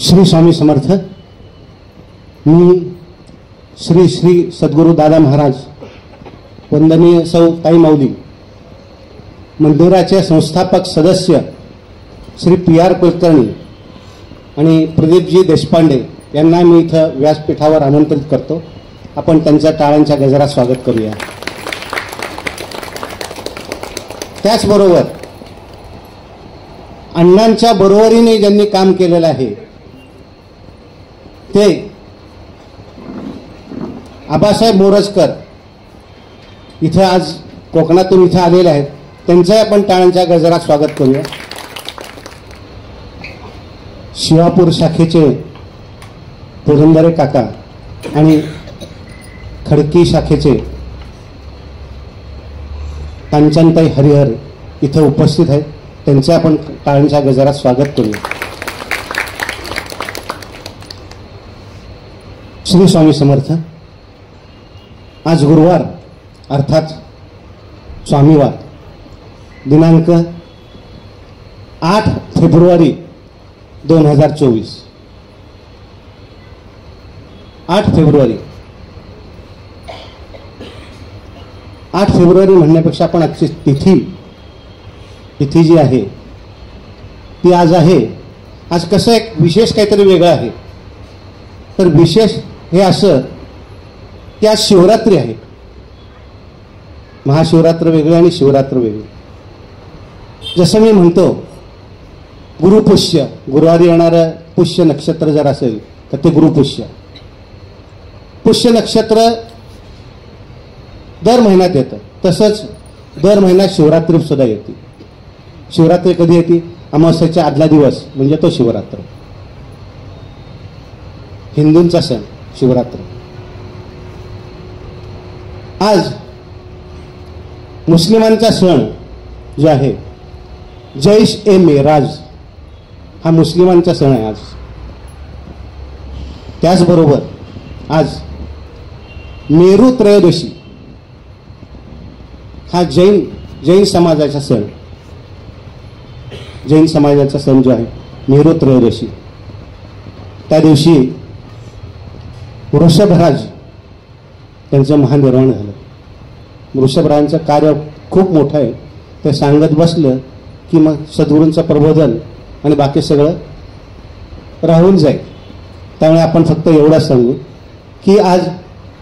श्री स्वामी समर्थ। मी श्री श्री सद्गुरू दादा महाराज वंदनीय सौ ताई माऊली मंदिराचे संस्थापक सदस्य श्री PR कुलकर्णी आणि प्रदीपजी देशपांडे यांना मी इथं व्यासपीठावर आमंत्रित करतो। आपण त्यांच्या टाळ्यांच्या गजरात स्वागत करूया। त्याचबरोबर अण्णांच्या बरोबरीने ज्यांनी काम केलेलं आहे ते आबासाहेब मोरजकर इथं आज कोकणातून इथं आलेले आहेत, त्यांचं आपण टाळ्यांच्या गजरात स्वागत करूया। शिवापूर शाखेचे पुरंदरे काका आणि खडकी शाखेचे कांचनताई हरिहर इथं उपस्थित आहेत, त्यांचे आपण टाळ्यांच्या गजरात स्वागत करूया। श्री स्वामी समर्थ। आज गुरुवार अर्थात स्वामीवार दिनांक 8 फेब्रुवारी 2024। 8 फेब्रुवारी म्हणण्यापेक्षा आपण आजची तिथी जी आहे ती आज आहे। आज कसं एक विशेष काहीतरी वेगळं आहे, तर विशेष हे असं की आज शिवरात्री आहे। महाशिवरात्र वेगळी आणि शिवरात्र वेगळी। जसं मी म्हणतो गुरुपुष्य, गुरुवारी येणारं पुष्य नक्षत्र जर असेल तर ते गुरुपुष्य। पुष्य नक्षत्र दर महिन्यात येतं, तसंच दर महिन्यात शिवरात्री सुद्धा येते। शिवरात्री कधी येते? अमावस्येच्या आदला दिवस, म्हणजे तो शिवरात्र, हिंदूंचा सण शिवरात्र। आज मुस्लिमांचा सण जो आहे जैश-ए-मेराज हा मुस्लिमांचा सण आहे आज। त्याचबरोबर आज मेरू त्रयोदशी हा जैन समाजाचा सण, जैन समाजाचा सण जो आहे मेरू त्रयोदशी। त्या दिवशी वृषभराज त्यांचं महानिर्वाण झालं। वृषभराजांचं कार्य खूप मोठं आहे, ते सांगत बसलं की मग सद्गुरूंचं प्रबोधन आणि बाकी सगळं राहून जाईल। त्यामुळे आपण फक्त एवढंच सांगू की आज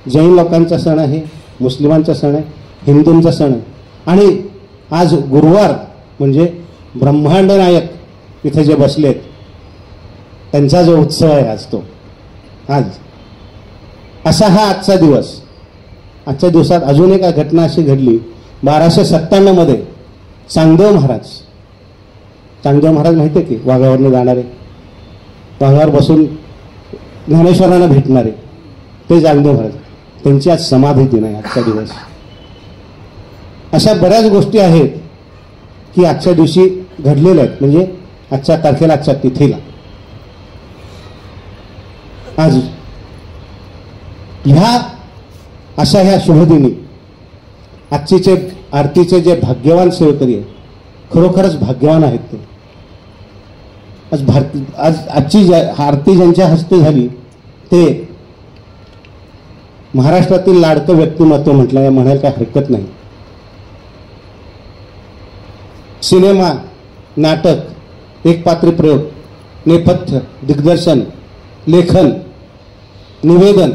जैन लोकांचा सण आहे, मुस्लिमांचा सण आहे, हिंदूंचा सण आहे, आणि आज गुरुवार म्हणजे ब्रह्मांड नायक इथे जे बसलेत त्यांचा जो उत्सव आहे आज तो आज असा हा आजचा दिवस। आजच्या दिवसात अजून एक घटना अशी घडली 1297 मध्ये चांगदेव महाराज माहिती आहे की वाघावरनं जाणारे, वाघावर बसून ज्ञानेश्वरांना भेटणारे ते चांगदेव महाराज, त्यांची आज समाधी दिन आहे आजचा दिवस। अशा बऱ्याच गोष्टी आहेत की आजच्या दिवशी घडलेल्या आहेत, म्हणजे आजच्या तारखेला, आजच्या तिथीला। आज ह्या शुभदिनी आजचे आरतीचे जे भाग्यवान सेवेकरी आहेत, खरोखरच भाग्यवान आहेत ते। आजची आरती ज्यांच्या हस्ते झाली ते महाराष्ट्रातील लाडकं व्यक्तिमत्व म्हणायला काही हरकत नाही। सिनेमा, नाटक, एकपात्री प्रयोग, नेपथ्य, दिग्दर्शन, लेखन, निवेदन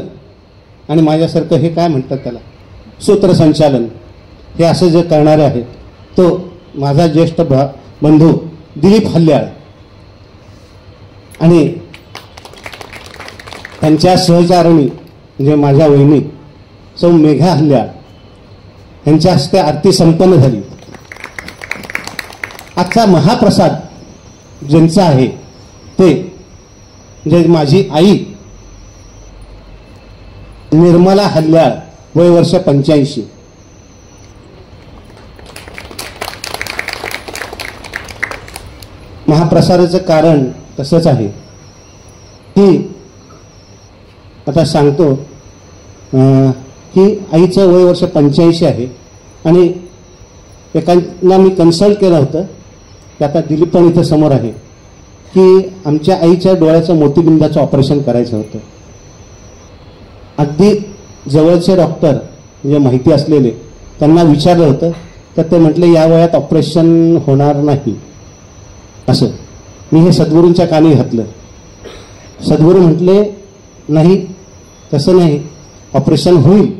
आणि माझ्यासारखं हे काय म्हणतात त्याला सूत्रसंचालन, हे असं जे करणारे आहेत तो माझा ज्येष्ठ बंधू दिलीप हल्याळ आणि त्यांच्या सहचारिणी म्हणजे माझ्या वहिनी सौ मेघा हल्याळ यांच्या हस्ते आरती संपन्न झाली। आजचा महाप्रसाद ज्यांचा आहे ते म्हणजे माझी आई निर्मला हल्याळ, वय वर्ष 85। महाप्रसादाचं कारण तसंच आहे की आता सांगतो की आईचं वय वर्ष 85 आहे आणि एकांना मी कन्सल्ट केलं होतं की आता दिलीप पण इथं समोर आहे की आमच्या आईच्या डोळ्याचं मोतीबिंदाचं ऑपरेशन करायचं होतं. अगदी जवळचे डॉक्टर म्हणजे माहिती असलेले त्यांना विचारलं होतं, तर ते म्हटले या वयात ऑपरेशन होणार नाही. असं मी हे सद्गुरूंच्या कानी घातलं. सद्गुरू म्हटले नाही, तसं नाही, ऑपरेशन होईल.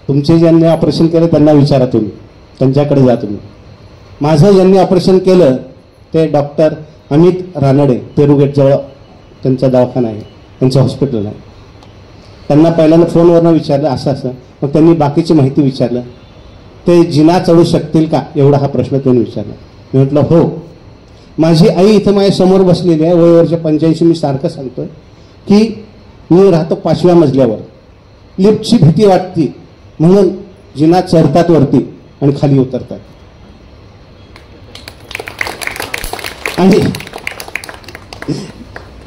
तुमचे ज्यांनी ऑपरेशन केलं त्यांना विचारा, तुम्ही त्यांच्याकडे जा. तुम्ही माझं ज्यांनी ऑपरेशन केलं ते डॉक्टर अमित रानडे, पेरुगेटजवळ त्यांचा दवाखाना आहे, त्यांचं हॉस्पिटल आहे. त्यांना पहिल्यांदा फोनवरनं विचारलं असं असं, मग त्यांनी बाकीची माहिती विचारलं. ते जिना चढू शकतील का एवढा हा प्रश्न त्यांनी विचारला. मी म्हटलं हो. माझी आई इथं माझ्या समोर बसलेली आहे, वय वर्ष 85. मी सारखं सांगतोय की मी राहतो 5व्या मजल्यावर, लिफ्टची भीती वाटते म्हणून जिना चढतात वरती आणि खाली उतरतात.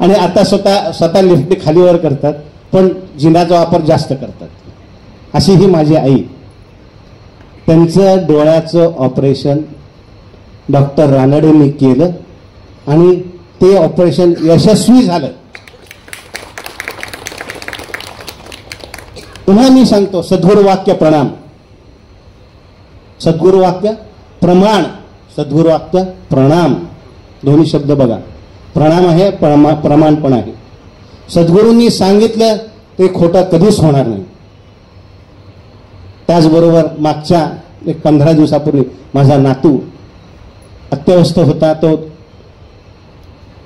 आणि आता स्वतः लिफ्टने खालीवर करतात, पण जिनाचा वापर जास्त करतात. अशी ही माझी आई. त्यांचं डोळ्याचं ऑपरेशन डॉक्टर रानडेंनी केलं आणि ते ऑपरेशन यशस्वी झालं. पुन्हा मी सांगतो, सद्गुरु वाक्य प्रणाम, सद्गुरु वाक्य प्रमाण, सद्गुरु वाक्य प्रणाम, दोन्ही शब्द बघा. प्रणाम आहे, प्रमाण पण आहे. सद्गुरूंनी सांगितलं ते खोटं कधीच होणार नाही. त्याचबरोबर मागच्या एक 15 दिवसापूर्वी माझा नातू अत्यवस्थ होता. तो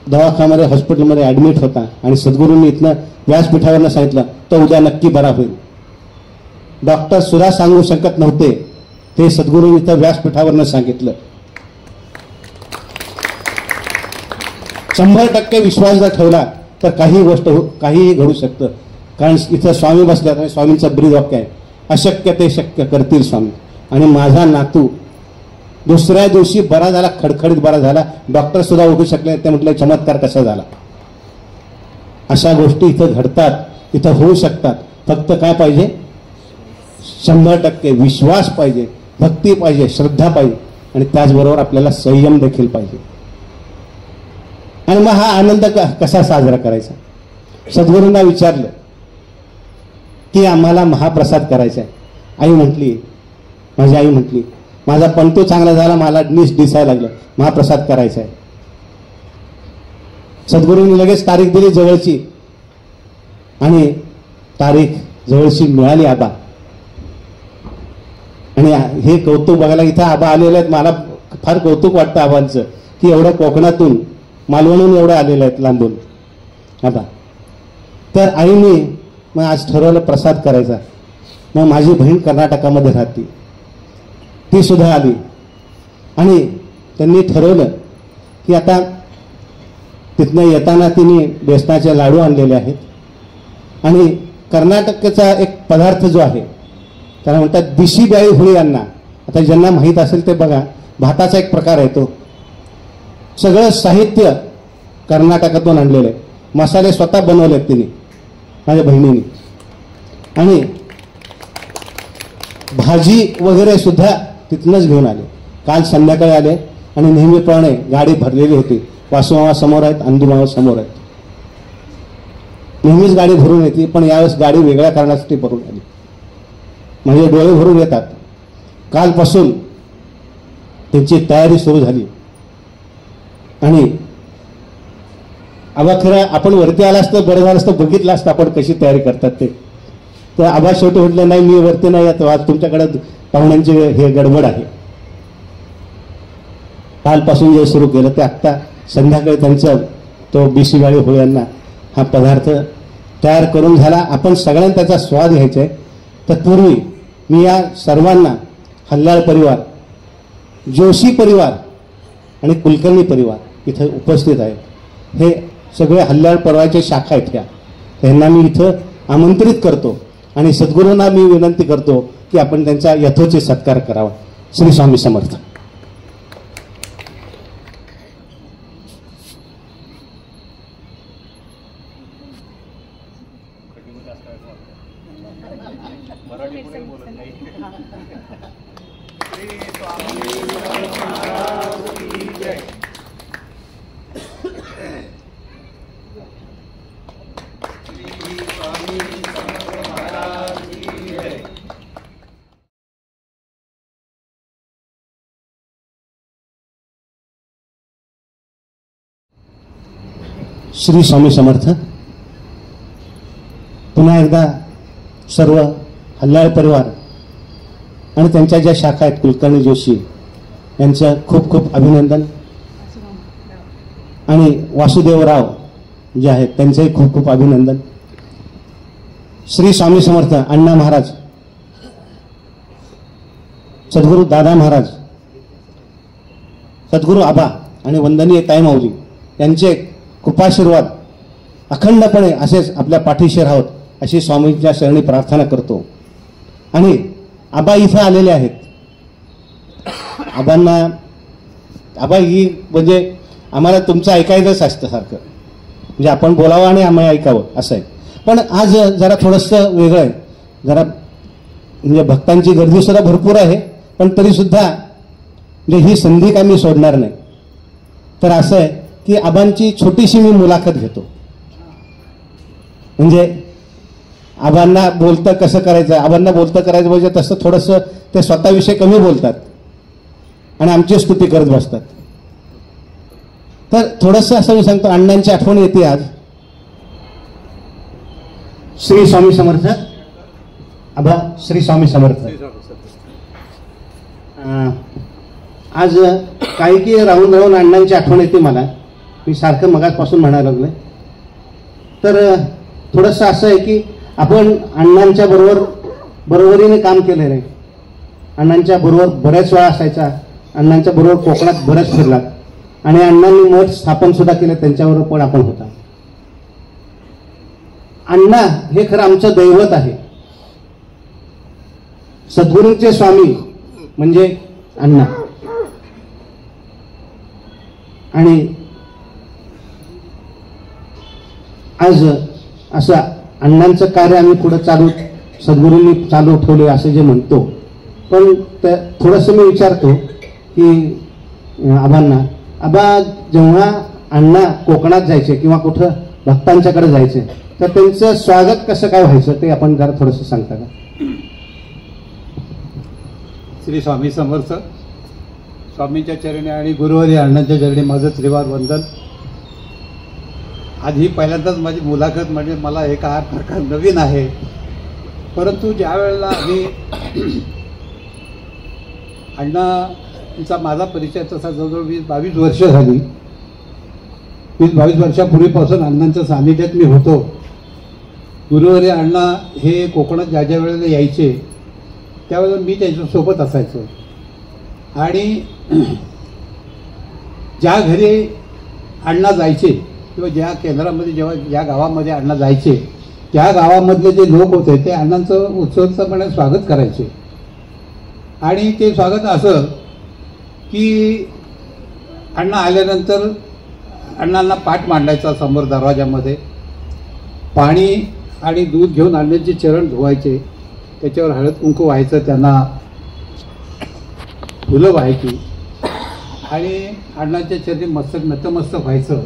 दवाखान्यामध्ये हॉस्पिटलमध्ये ॲडमिट होता आणि सद्गुरूंनी इथनं व्यासपीठावरनं सांगितलं तो उद्या नक्की बरा होईल. डॉक्टर सुद्धा सांगू शकत नव्हते, ते सद्गुरूंनी इथं व्यासपीठावरनं सांगितलं. 100% विश्वास जर ठेवला तर काही गोष्ट काहीही घडू शकतं. कारण इथं स्वामी बसल्यात आणि स्वामींचं ब्रीद वाक्य आहे, अशक्य ते शक्य करतील स्वामी. आणि माझा नातू दुसऱ्या दिवशी बरा झाला, खडखडीत बरा झाला. डॉक्टर सुद्धा उठू शकले. ते म्हटले चमत्कार कसा झाला. अशा गोष्टी इथं घडतात, इथं होऊ शकतात. फक्त काय पाहिजे? 100% विश्वास पाहिजे, भक्ती पाहिजे, श्रद्धा पाहिजे आणि त्याचबरोबर आपल्याला संयम देखील पाहिजे. आणि मग हा आनंद कसा साजरा करायचा? सद्गुरूंना विचारलं की आम्हाला महाप्रसाद करायचा आहे. आई म्हटली, माझी आई म्हटली माझा पंतू चांगला झाला, मला दिसायला लागलं, महाप्रसाद करायचा आहे. सद्गुरूंनी लगेच तारीख दिली जवळची आणि तारीख जवळची मिळाली आबा. आणि हे कौतुक बघायला इथं आबा आलेले आहेत. मला फार कौतुक वाटतं आबांचं की एवढ्या कोकणातून मालवणहून एवढे आलेले आहेत लांबून आबा. तर आईने मग आज ठरवलं प्रसाद करायचा. मग माझी बहीण कर्नाटकामध्ये राहते, ती सुद्धा आली आणि त्यांनी ठरवलं की आता तिथनं येताना तिने बेसनाचे लाडू आणलेले आहेत आणि कर्नाटकचा एक पदार्थ जो आहे त्याला म्हणतात बिशीब्याळी हुळी अन्न. आता ज्यांना माहीत असेल ते बघा, भाताचा एक प्रकार आहे तो. सगळं साहित्य कर्नाटकातून आणलेलं आहे. मसाले स्वतः बनवलेत तिने, माझ्या बहिणीने. आणि भाजी वगैरे सुद्धा तिथनंच घेऊन आले. काल संध्याकाळी आले आणि नेहमीप्रमाणे गाडी भरलेली होती. वासुमामा समोर आहेत, अंदुमामा समोर आहेत. नेहमीच गाडी भरून येते, पण यावेळेस गाडी वेगळ्या कारणासाठी भरून आली. म्हणजे डोळे भरून येतात. कालपासून त्यांची तयारी सुरू झाली. आणि आबा खरं आपण वरती आला असतं बरं झालं असतं, बघितलं असतं आपण कशी तयारी करतात ते. तर आबा शेवटी म्हटलं नाही मी वरती नाही येतो, आज तुमच्याकडे पाहुण्यांची हे गडबड आहे. कालपासून जे सुरू केलं ते आत्ता संध्याकाळी त्यांचं तो बिशीब्याळी हुळ्यांना हा पदार्थ तयार करून झाला. आपण सगळ्यांना त्याचा स्वाद घ्यायचा आहे. तत्पूर्वी मी या सर्वांना हल्लाळ परिवार, जोशी परिवार आणि कुलकर्णी परिवार इथं उपस्थित आहे. हे सगळे हल्लाळ परिवाराचे शाखा आहेत. त्यांना मी इथं आमंत्रित करतो आणि सद्गुरूंना मी विनंती करतो की आपण त्यांचा यथोचित सत्कार करावा. श्री स्वामी समर्थ. श्री स्वामी समर्थ. पुन्हा एकदा सर्व हल्लाळ परिवार आणि त्यांच्या ज्या शाखा आहेत कुलकर्णी जोशी यांचं खूप खूप अभिनंदन आणि वासुदेवराव जे आहेत त्यांचंही खूप खूप अभिनंदन. श्री स्वामी समर्थ अण्णा महाराज, सद्गुरू दादा महाराज, सद्गुरू आबा आणि वंदनीय ताईमाऊली यांचे कृपाशीर्वाद अखंडपणे असेच आपल्या पाठीशी राहोत अशी स्वामींच्या शरणी प्रार्थना करतो. आणि आबा इथं आलेले आहेत. आबा ही म्हणजे आम्हाला तुमचं ऐकायचंच असतं सारखं, म्हणजे आपण बोलावं आणि आम्ही ऐकावं असं आहे. पण आज जरा थोडंसं वेगळं आहे. जरा म्हणजे भक्तांची गर्दी सुद्धा भरपूर आहे, पण तरीसुद्धा म्हणजे ही संधी काय मी सोडणार नाही. तर असं आहे की आबांची छोटीशी मी मुलाखत घेतो. म्हणजे आबांना बोलतं कसं करायचं, आबांना बोलतं करायचं म्हणजे तसं थोडंसं ते स्वतःविषयी कमी बोलतात आणि आमची स्तुती करत बसतात. तर थोडंसं असं मी सांगतो, अण्णांची आठवण येते आज. श्री स्वामी समर्थ. आबा श्री स्वामी समर्थ. आज काही की राहून राहून अण्णांची आठवण येते मला. मी सारखं मगाचपासून म्हणायला लागलोय. तर थोडंसं असं आहे की आपण अण्णांच्या बरोबरीने काम केलेलं आहे. अण्णांच्या बरोबर बऱ्याच वेळा असायचा. अण्णांच्या बरोबर कोकणात बऱ्याच फिरला आणि अण्णांनी मठ स्थापन सुद्धा केलं, त्यांच्याबरोबर पण आपण होता. अण्णा हे खरं आमचं दैवत आहे. सद्गुरूंचे स्वामी म्हणजे अण्णा. आणि आज असं अण्णांचं कार्य आम्ही पुढे सद्गुरूंनी चालू ठेवले असं जे म्हणतो. पण थोडंसं मी विचारतो की आबांना, आबा जेव्हा अण्णा कोकणात जायचे किंवा कुठं भक्तांच्याकडे जायचे तर त्यांचं स्वागत कसं काय व्हायचं ते आपण जरा थोडंसं सांगता का? श्री स्वामी समर्थ. स्वामींच्या चरणी आणि गुरुवारी अण्णांच्या चरणी माझं त्रिवार वंदन. आधी पहिल्यांदाच माझी मुलाखत म्हणजे मला हे हा प्रकार नवीन आहे. परंतु ज्या वेळेला आम्ही अण्णांचा माझा परिचय तसा जवळजवळ 20-22 वर्ष झाली. 20-22 वर्षापूर्वीपासून अण्णांच्या सानिध्यात मी होतो. गुरुवारी अण्णा हे कोकणात ज्या ज्या वेळेला यायचे त्यावेळेला मी त्यांच्यासोबत असायचो. आणि ज्या घरी अण्णा जायचे किंवा ज्या केंद्रामध्ये जेव्हा ज्या गावामध्ये अण्णा जायचे त्या गावामधले जे लोक होते ते अण्णांचं उत्सुकपणे स्वागत करायचे. आणि ते स्वागत असं की अण्णा आल्यानंतर अण्णांना पाठ मांडायचा समोर दरवाजामध्ये. पाणी आणि दूध घेऊन अण्णांचे चरण धुवायचे, त्याच्यावर हळद कुंकू व्हायचं, त्यांना फुलं व्हायची आणि अण्णांच्या चरणी मस्तक नतमस्तक व्हायचं.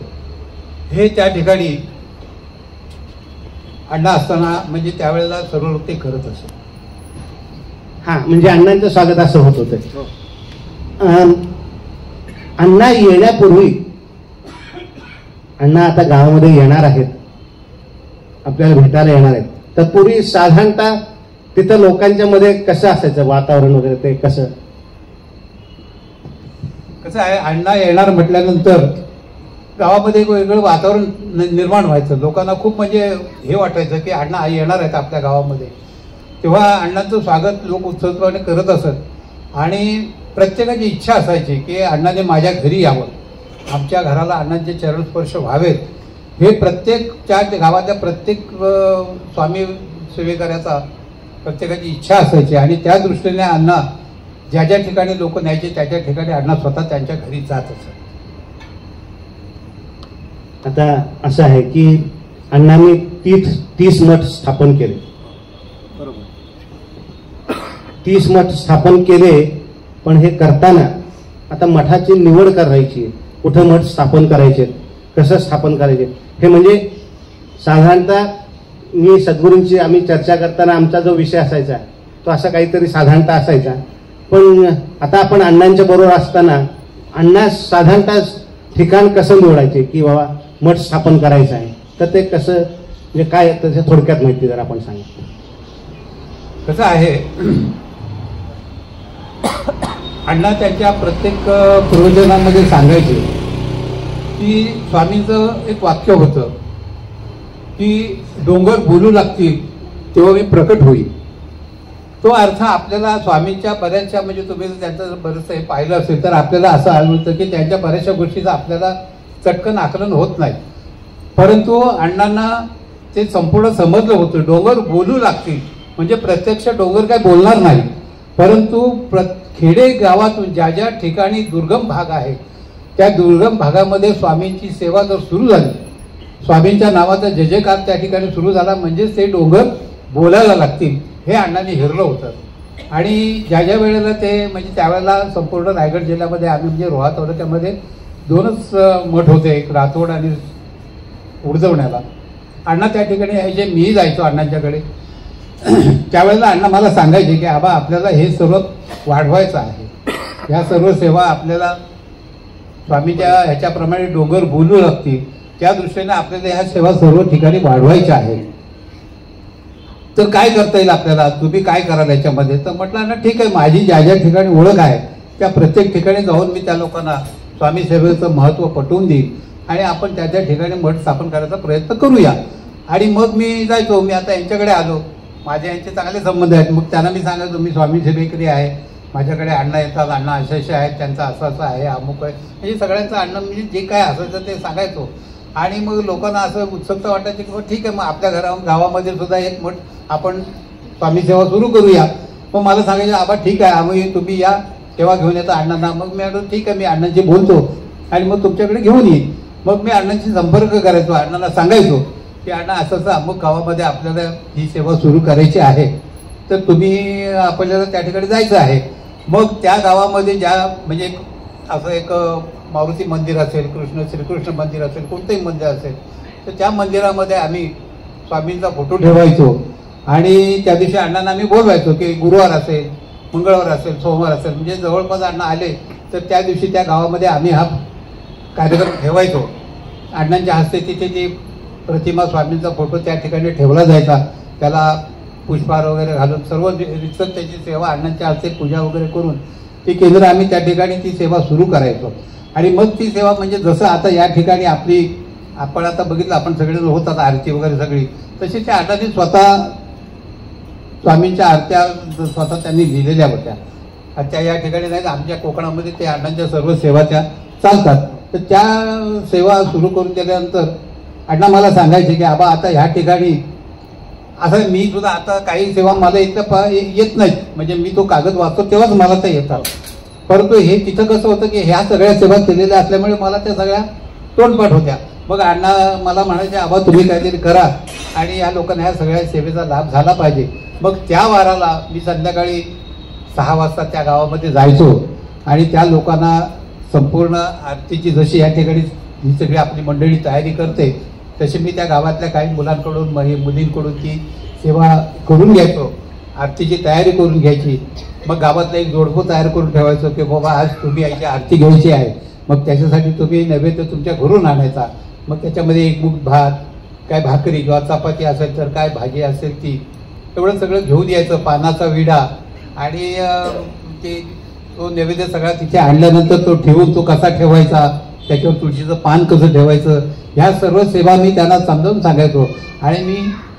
हे त्या ठिकाणी अण्णा असताना म्हणजे त्यावेळेला सर्व लोक ते करत असत. हा म्हणजे अण्णांचं स्वागत असं होत होतं. अण्णा येण्यापूर्वी, अण्णा आता गावामध्ये येणार आहेत, आपल्याला भेटायला येणार आहेत, तर पूर्वी साधारणतः तिथं लोकांच्या मध्ये कसं असायचं वातावरण वगैरे, ते कसं आहे? अण्णा येणार म्हटल्यानंतर गावामध्ये एक वेगळं वातावरण निर्माण व्हायचं. लोकांना खूप म्हणजे हे वाटायचं की अण्णा येणार आहेत आपल्या गावामध्ये. तेव्हा अण्णांचं स्वागत लोक उत्सुकपणे करत असत आणि प्रत्येकाची इच्छा असायची की अण्णाने माझ्या घरी यावं, आमच्या घराला अण्णांचे चरणस्पर्श व्हावेत. हे प्रत्येक त्या गावातल्या प्रत्येक स्वामी सेवेकऱ्याचा प्रत्येकाची इच्छा असायची. आणि त्या दृष्टीने अण्णा ज्या ज्या ठिकाणी लोक न्यायचे त्या त्या ठिकाणी अण्णा स्वतः त्यांच्या घरी जात असत. आता असं आहे की अण्णांनी 30 मठ स्थापन केले. बरोबर, 30 मठ स्थापन केले. पण हे करताना आता मठाची निवड करायची, कुठं मठ स्थापन करायचे, कसं स्थापन करायचे, हे म्हणजे साधारणतः मी सद्गुरूंची आम्ही चर्चा करताना आमचा जो विषय असायचा तो असा काहीतरी साधारणतः असायचा. पण आता आपण अण्णांच्या बरोबर असताना अण्णा साधारणतः ठिकाण कसं निवडायचे की बाबा मठ स्थापन करायचं आहे. तर ते कसं म्हणजे काय त्याच्या थोडक्यात माहिती जर आपण सांगा. कसं आहे, अण्णा त्यांच्या प्रत्येक प्रवचनामध्ये सांगायचे की स्वामींचं एक वाक्य होतं की डोंगर बोलू लागतील तेव्हा मी प्रकट होईल. तो अर्थ आपल्याला स्वामींच्या बऱ्याचशा, म्हणजे तुम्ही त्यांचं बरंचसं हे पाहिलं असेल तर आपल्याला असं आढळतं की त्यांच्या बऱ्याचशा गोष्टीचं आपल्याला चटकन आकलन होत नाही. परंतु अण्णांना ते संपूर्ण समजलं होतं. डोंगर बोलू लागतील म्हणजे प्रत्यक्ष डोंगर काय बोलणार नाही, परंतु खेडे गावातून ज्या ज्या ठिकाणी दुर्गम भाग आहे त्या दुर्गम भागामध्ये स्वामींची सेवा जर सुरू झाली, स्वामींच्या नावाचा जय जयकार त्या ठिकाणी सुरू झाला, म्हणजेच ते डोंगर बोलायला लागतील हे अण्णांनी हेरलं होतं. आणि ज्या ज्या वेळेला ते, म्हणजे त्यावेळेला संपूर्ण रायगड जिल्ह्यामध्ये आम्ही म्हणजे रोहा तालुक्यामध्ये 2च मठ होते, एक रातोड आणि उडजवण्याला. अण्णा त्या ठिकाणी यायचे, मी जायचो अण्णांच्याकडे. त्यावेळेला अण्णा मला सांगायचे की आबा आपल्याला हे सर्व वाढवायचं आहे, ह्या सर्व सेवा आपल्याला स्वामीच्या ह्याच्याप्रमाणे डोंगर बोलू लागतील त्या दृष्टीने आपल्याला ह्या सेवा सर्व ठिकाणी वाढवायच्या आहेत. तर काय करता येईल आपल्याला, तुम्ही काय कराल याच्यामध्ये. तर म्हटलं ना ठीक आहे, माझी ज्या ज्या ठिकाणी ओळख आहे त्या प्रत्येक ठिकाणी जाऊन मी त्या लोकांना स्वामी सेवेचं महत्त्व पटवून देईल आणि आपण त्या त्या ठिकाणी मठ स्थापन करायचा प्रयत्न करूया. आणि मग मी जायचो, मी आता यांच्याकडे आलो, माझे यांचे चांगले संबंध आहेत. मग त्यांना मी सांगायचो मी स्वामी सेवेकरी आहे, माझ्याकडे अण्णा येतात, अण्णा असे आहेत, त्यांचं असं असं आहे, अमुक आहे, म्हणजे सगळ्यांचं अण्णा म्हणजे जे काय असायचं ते सांगायचो. आणि मग लोकांना असं उत्सुकता वाटायची की ठीक आहे, मग आपल्या गावामध्ये सुद्धा एक मठ आपण स्वामी सेवा सुरू करूया. मग मला सांगायचं आबा ठीक आहे, आम्ही तुम्ही या तेव्हा घेऊन येता अण्णांना. मग मी म्हटलं ठीक आहे, मी अण्णांशी बोलतो आणि मग तुमच्याकडे घेऊन येईन. मग मी अण्णांशी संपर्क करायचो, अण्णांना सांगायचो की अण्णा असं असं अमुक गावामध्ये आपल्याला ही सेवा सुरू करायची आहे, तर तुम्ही आपल्याला त्या ठिकाणी जायचं आहे. मग त्या गावामध्ये ज्या म्हणजे असं एक मारुती मंदिर असेल, श्रीकृष्ण मंदिर असेल, कोणतंही मंदिर असेल, तर त्या मंदिरामध्ये आम्ही स्वामींचा फोटो ठेवायचो. आणि त्या दिवशी अण्णांना आम्ही बोलवायचो की गुरुवार असेल, मंगळवार असेल, सोमवार असेल, म्हणजे जवळपास अण्णा आले तर त्या दिवशी त्या गावामध्ये आम्ही हा कार्यक्रम ठेवायचो. अण्णांच्या हस्ते तिथे ती प्रतिमा, स्वामींचा फोटो त्या ठिकाणी ठेवला जायचा, त्याला पुष्पहार वगैरे घालून सर्व रितसर त्याची सेवा अण्णांच्या हस्ते पूजा वगैरे करून ती केंद्र आम्ही त्या ठिकाणी ती सेवा सुरू करायचो. आणि मग ती सेवा म्हणजे जसं आता या ठिकाणी आपण आता बघितलं, आपण सगळे होतात आरती वगैरे सगळी, तशी त्या अण्णांनी स्वतः स्वामींच्या आरत्या स्वतः त्यांनी लिहिलेल्या होत्या. त्या या ठिकाणी नाही, आमच्या कोकणामध्ये ते अण्णांच्या सर्व सेवा त्या चालतात. तर त्या सेवा सुरू करून दिल्यानंतर अण्णा मला सांगायचे की आबा आता ह्या ठिकाणी असं मी सुद्धा आता काही सेवा मला इथं येत नाहीत, म्हणजे मी तो कागद वाचतो तेव्हाच मला ते येतात. परंतु हे तिथं कसं होतं की ह्या सगळ्या सेवा केलेल्या असल्यामुळे मला त्या सगळ्या तोंडपाठ होत्या. मग अण्णा मला म्हणायचे आबा तुम्ही काहीतरी करा आणि या लोकांना ह्या सगळ्या सेवेचा लाभ झाला पाहिजे. मग त्या वाराला मी संध्याकाळी 6 वाजता त्या गावामध्ये जायचो आणि त्या लोकांना संपूर्ण आरतीची जशी या ठिकाणी ही सगळी आपली मंडळी तयारी करते तशी मी त्या गावातल्या काही मुलांकडून मुलींकडून ती सेवा करून घ्यायचो, आरतीची तयारी करून घ्यायची. मग गावातलं एक जोडपं तयार करून ठेवायचो की बाबा आज तुम्ही याची आरती घ्यायची आहे, मग त्याच्यासाठी तुम्ही नैवेद्य तुमच्या घरून आणायचा. मग त्याच्यामध्ये एक मूठ भात, काय भाकरी किंवा चपाती असेल तर काय भाजी असेल ती, एवढं सगळं घेऊन यायचं, पानाचा विडा. आणि ते तो नैवेद्य सगळा तिथे आणल्यानंतर तो ठेवून तो कसा ठेवायचा, त्याच्यावर तुळशीचं पान कसं ठेवायचं, ह्या सर्व सेवा मी त्यांना समजावून सांगायचो. आणि मी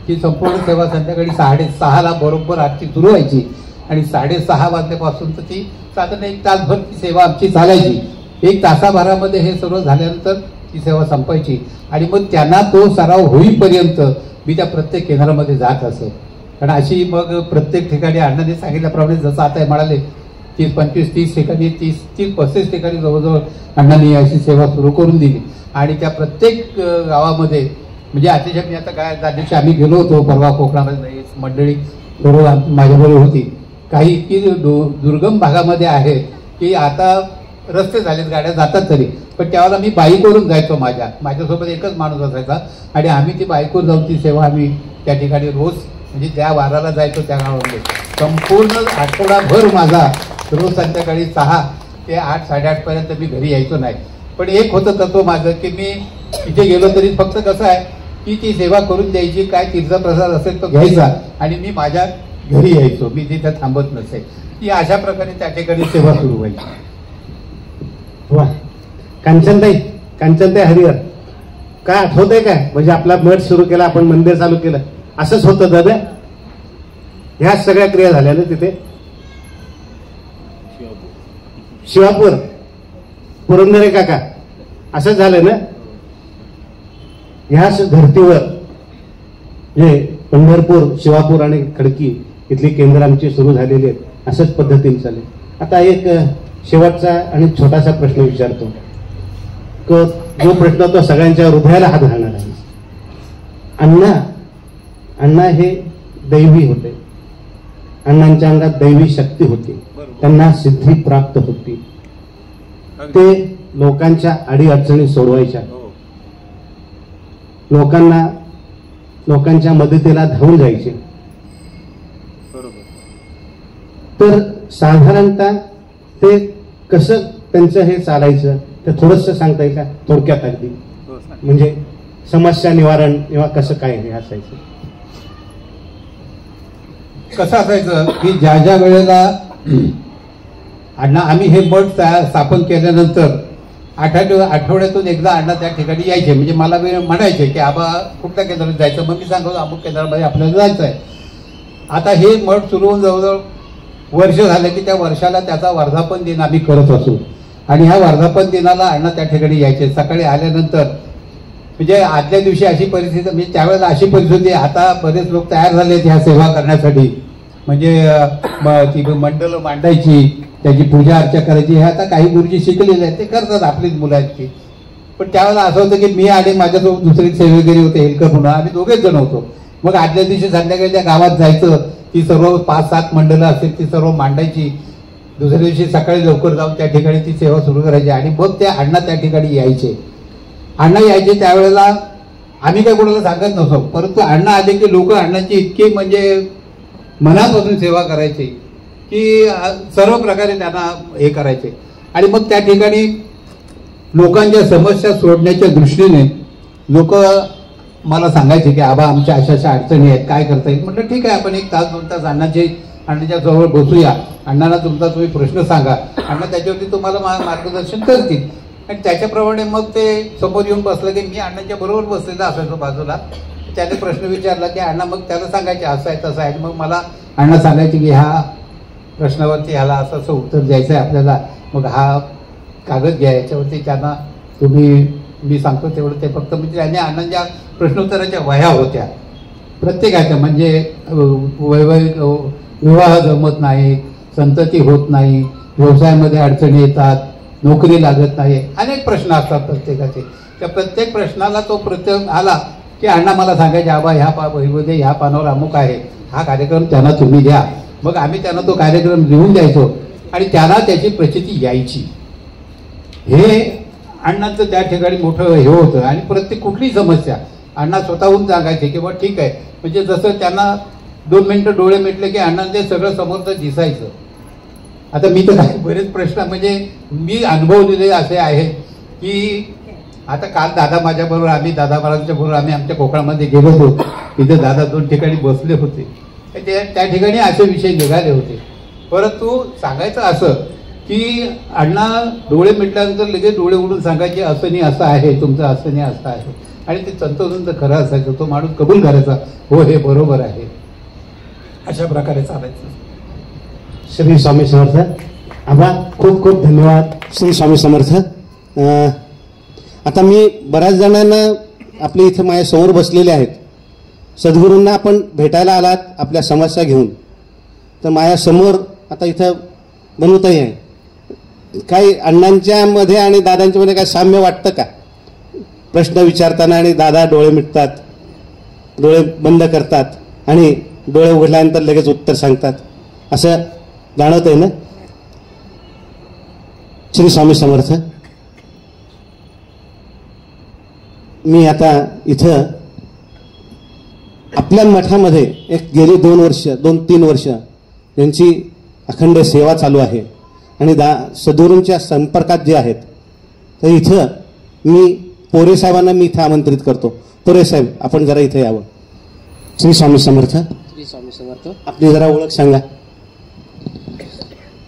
ही संपूर्ण सेवा संध्याकाळी 6:30ला बरोबर आरती सुरू व्हायची आणि 6:30 वाजल्यापासून तर ती साधारण 1 तासभर ती सेवा आमची चालायची. 1 तासाभरामध्ये हे सर्व झाल्यानंतर ती सेवा संपायची. आणि मग त्यांना तो सराव होईपर्यंत मी त्या प्रत्येक केंद्रामध्ये जात असे. कारण अशी मग प्रत्येक ठिकाणी अण्णांनी सांगितल्याप्रमाणे जसं आता म्हणाले 30, 25, 30 ठिकाणी 30, 35 ठिकाणी जवळजवळ अण्णांनी अशी सेवा सुरू करून दिली. आणि त्या प्रत्येक गावामध्ये म्हणजे अतिशय मी आता काय त्या दिवशी आम्ही गेलो होतो परवा कोकणामध्ये, मंडळी बरोबर माझ्याबरोबर होती. काही इतकी दुर्गम भागामध्ये आहेत की आता रस्ते झालेत, गाड्या जातात तरी, पण त्यावेळेला मी बाईकवरून जायचो. माझ्यासोबत एकच माणूस असायचा आणि आम्ही ती बाईकवर जाऊन ती सेवा आम्ही त्या ठिकाणी रोज म्हणजे त्या वाराला जायचो. त्या गावामध्ये संपूर्ण आठवडाभर माझा रोज संध्याकाळी 6 ते 8, 8:30 पर्यंत मी घरी यायचो नाही. पण एक होतं तत्व माझं की मी तिथे गेलो तरी फक्त कसं आहे की ती सेवा करून द्यायची, काय तीर्थप्रसाद असेल तो घ्यायचा आणि मी माझ्या घरी यायचो, मी तिथे थांबत नसे. ती अशा प्रकारे त्या ठिकाणी सेवा सुरू व्हायची. वा, कांचनताई हरिहर, काय आठवतंय काय? म्हणजे आपला मठ सुरू केला, आपण मंदिर चालू केलं, असंच होतं दादा? ह्या सगळ्या क्रिया झाल्या ना तिथे? शिवापूर, पुरंदरे काका, असंच झालं ना? ह्याच धर्तीवर जे पंढरपूर, शिवापूर आणि खडकी इथली केंद्र आमची सुरू झालेली आहेत, असंच पद्धतीने चालेल. आता एक शेवटचा आणि छोटासा प्रश्न विचारतो. जो प्रश्न तो सगळ्यांच्या हृदयाला हात घालणार आहे. अण्णा हे दैवी होते, अण्णांच्या अंगात दैवी शक्ती होती, त्यांना सिद्धी प्राप्त होती, ते लोकांच्या अडीअडचणी सोडवायच्या, लोकांच्या मदतीला धावून जायचे. तर साधारणतः ते कसं त्यांचं हे चालायचं ते थोडंसं सांगता येईल का थोडक्यात अगदी? म्हणजे समस्या निवारण किंवा कसं काय हे असायचं? कसं असायचं की ज्या ज्या वेळेला अण्णा आम्ही हे मठ स्थापन केल्यानंतर आठवड्यातून एकदा अण्णा त्या ठिकाणी यायचे. म्हणजे मला म्हणायचे की आबा कुठल्या केंद्रात जायचं, मग मी सांगतो अमुक केंद्रामध्ये आपल्याला जायचं आहे. आता हे मठ सुरू होऊन जवळजवळ वर्ष झालं की त्या वर्षाला त्याचा वर्धापन दिन आम्ही करत असू आणि ह्या वर्धापन दिनाला अण्णा त्या ठिकाणी यायचे. सकाळी आल्यानंतर म्हणजे आदल्या दिवशी अशी परिस्थिती, म्हणजे त्यावेळेला अशी परिस्थिती, आता बरेच लोक तयार झालेत ह्या सेवा करण्यासाठी, म्हणजे ती मंडळ मांडायची, त्याची पूजा अर्चा करायची, हे आता काही गुरुजी शिकलेले आहेत ते करतात, आपलीच मुलांची. पण त्यावेळेला असं होतं की मी आणि माझ्यासोबत दुसरे सेवेकरी होते, हेलकर म्हणून, आम्ही दोघेच जण होतो. मग आदल्या दिवशी संध्याकाळी त्या गावात जायचं, ती सर्व 5-7 मंडळं असेल ती सर्व मांडायची, दुसऱ्या दिवशी सकाळी लवकर जाऊन त्या ठिकाणी ती सेवा सुरू करायची आणि मग ते अण्णा त्या ठिकाणी यायचे. अण्णा यायचे त्यावेळेला आम्ही काही कोणाला सांगत नव्हतो, परंतु अण्णा आले की लोक अण्णांची इतकी म्हणजे मनापासून सेवा करायची की सर्व प्रकारे त्यांना हे करायचे. आणि मग त्या ठिकाणी लोकांच्या समस्या सोडण्याच्या दृष्टीने लोक मला सांगायचे की आबा आमच्या अशा अशा अडचणी आहेत, काय करता येईल? म्हटलं ठीक आहे, आपण 1 तास 2 तास अण्णाच्या जवळ बसूया, अण्णांना तुमचा तुम्ही प्रश्न सांगा, अण्णा त्याच्यावरती तुम्हाला मार्गदर्शन करतील. आणि त्याच्याप्रमाणे मग ते समोर येऊन बसलं की मी अण्णांच्या बरोबर बसलेला असायचो बाजूला. त्याने प्रश्न विचारला की अण्णा मग त्याला सांगायचे असं आहे तसं आहे. मग मला अण्णा सांगायचे की ह्या प्रश्नावरती ह्याला असं असं उत्तर द्यायचं आहे आपल्याला, मग हा कागद घ्या, याच्यावरती त्यांना तुम्ही मी सांगतो तेवढं ते फक्त. म्हणजे आणि अण्णांच्या प्रश्नोत्तराच्या वह्या होत्या प्रत्येकाच्या, म्हणजे वैवाहिक विवाह जमत नाही, संतती होत नाही, व्यवसायामध्ये अडचणी येतात, नोकरी लागत नाही, अनेक प्रश्न असतात प्रत्येकाचे. त्या प्रत्येक प्रश्नाला तो प्रत्येक आला की अण्णा मला सांगायचे आबा ह्या वहीमध्ये ह्या पानावर अमुक आहे, हा कार्यक्रम त्यांना तुम्ही द्या. मग आम्ही त्यांना तो कार्यक्रम लिहून द्यायचो आणि त्याला त्याची प्रचिती यायची. हे अण्णांचं त्या ठिकाणी मोठं हे होतं. आणि प्रत्येक कुठलीही समस्या अण्णा स्वतःहून सांगायचे की बा ठीक आहे. म्हणजे जसं त्यांना 2 मिनिटं डोळे मिटले की अण्णांना ते सगळं समोरचं दिसायचं. आता मी तर काही बरेच प्रश्न म्हणजे मी अनुभवलेले असे आहेत की आता काल दादा माझ्याबरोबर, आम्ही दादा महाराजांच्या बरोबर आम्ही आमच्या कोकणामध्ये गेलो होतो, तिथे दादा 2 ठिकाणी बसले होते, त्या ठिकाणी असे विषय निघाले होते. परंतु सांगायचं असं की अण्णा डोळे मिटल्यानंतर लगेच डोळे उडून सांगायचे असं नाही असं आहे, तुमचं असं नाही असं आहे. आणि ते तंतोतंत खरं असायचं, तो माणूस कबूल करायचा, हो हे बरोबर आहे, अशा प्रकारे चालायचं. श्री स्वामी समर्थ. आबा खूप खूप धन्यवाद. श्री स्वामी समर्थ. आता मी बऱ्याच जणांना आपल्या इथं माझ्या समोर बसलेले आहेत, सद्गुरूंना आपण भेटायला आलात आपल्या समस्या घेऊन, तर माझ्या समोर आता इथं बनवताही आहे. काही अण्णांच्या मध्ये आणि दादांच्या मध्ये काय साम्य वाटतं का? प्रश्न विचारताना आणि दादा डोळे मिटतात, डोळे बंद करतात आणि डोळे उघडल्यानंतर लगेच उत्तर सांगतात, असं जाणवतंय ना? श्री स्वामी समर्थ. मी आता इथं आपल्या मठामध्ये एक गेली 2-3 वर्ष त्यांची अखंड सेवा चालू आहे आणि सद्गुरूंच्या संपर्कात जे आहेत, तर इथं मी पोरे साहेबांना मी इथे आमंत्रित करतो. पोरे साहेब, आपण जरा इथे यावं. श्री स्वामी समर्थ. श्री स्वामी समर्थ. आपली जरा ओळख सांगा.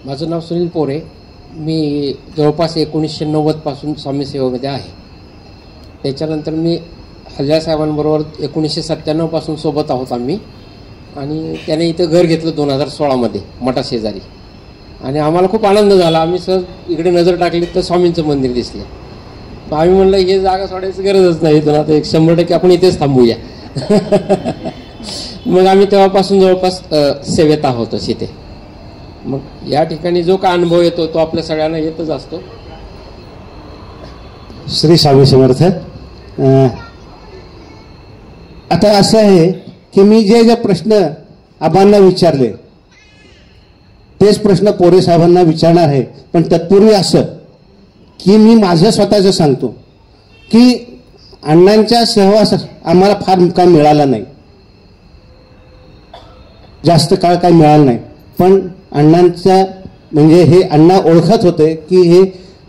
माझं नाव सुनील पोरे. मी जवळपास 1990 पासून स्वामी सेवेमध्ये आहे. त्याच्यानंतर मी हलजा साहेबांबरोबर 1997 पासून सोबत आहोत आम्ही. आणि त्याने इथं घर घेतलं 2016 मध्ये मठा शेजारी. आणि आम्हाला खूप आनंद झाला. आम्ही सहज इकडे नजर टाकली तर स्वामींचं मंदिर दिसलं. आम्ही म्हणलं हे जागा सोडायची गरजच नाही, इथून आता 100% आपण इथेच थांबूया. मग आम्ही तेव्हापासून जवळपास सेवेत आहोतच इथे. मग या ठिकाणी जो काय अनुभव येतो तो आपल्या सगळ्यांना येतच असतो. श्री स्वामी समर्थ. आता असं आहे की मी जे प्रश्न आबांना विचारले तेच प्रश्न पोरे साहेबांना विचारणार आहे. पण तत्पूर्वी असं की मी माझं स्वतःचं सांगतो की अण्णांच्या सहवास आम्हाला फार काय मिळाला नाही, जास्त काळ काय मिळाला नाही. पण अण्णांच्या म्हणजे हे अण्णा ओळखत होते की हे